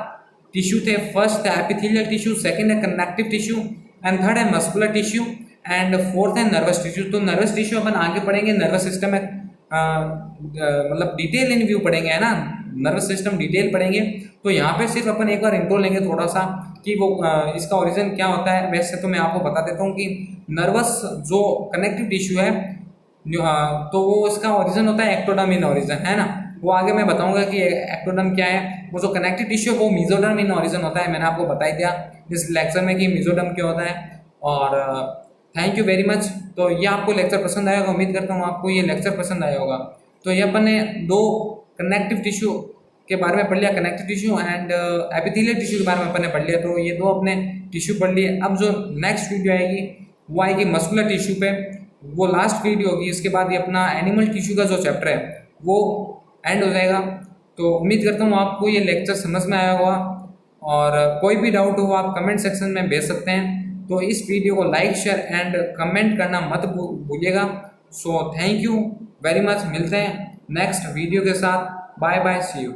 टिश्यू थे। फर्स्ट है एपिथेलियल टिश्यू, सेकंड है कनेक्टिव टिश्यू एंड थर्ड है मस्कुलर टिश्यू एंड फोर्थ है नर्वस टिश्यू। तो नर्वस टिश्यू अपन आगे पढ़ेंगे, नर्वस सिस्टम में मतलब डिटेल इन व्यू पढ़ेंगे है ना, नर्वस सिस्टम डिटेल पढ़ेंगे। तो यहाँ पे सिर्फ अपन एक बार इंट्रो लेंगे थोड़ा सा कि वो इसका ओरिजिन क्या होता है। वैसे तो मैं आपको बता देता हूँ कि नर्वस जो कनेक्टिव टिश्यू है तो वो इसका ओरिजिन होता है एक्टोडर्म इन ओरिजिन है ना। वो आगे मैं बताऊंगा कि एक्टोडर्म क्या है। वो जो कनेक्टिव टिश्यू है वो मेसोडर्म इन ओरिजिन होता है, मैंने आपको बता ही दिया इस लेक्चर में कि मेसोडर्म क्या होता है। और थैंक यू वेरी मच। तो ये आपको लेक्चर पसंद आएगा, उम्मीद करता हूँ आपको ये लेक्चर पसंद आया होगा। तो ये अपन ने 2 कनेक्टिव टिश्यू के बारे में पढ़ लिया, connective tissue and epithelial tissue के बारे में अपन ने पढ़ लिया। तो ये 2 अपने टिश्यू पढ़ लिए। अब जो नेक्स्ट वीडियो आएगी वो आएगी मस्कुलर टिश्यू पे, वो लास्ट वीडियो होगी। इसके बाद ये अपना एनिमल टिश्यू का जो चैप्टर है वो एंड हो जाएगा। तो उम्मीद करता हूँ आपको ये लेक्चर समझ में आया होगा, और कोई भी डाउट हो आप कमेंट सेक्शन में भेज सकते हैं। तो इस वीडियो को लाइक शेयर एंड कमेंट करना मत भूलिएगा। So thank you very much, मिलते हैं नेक्स्ट वीडियो के साथ। Bye bye, see you.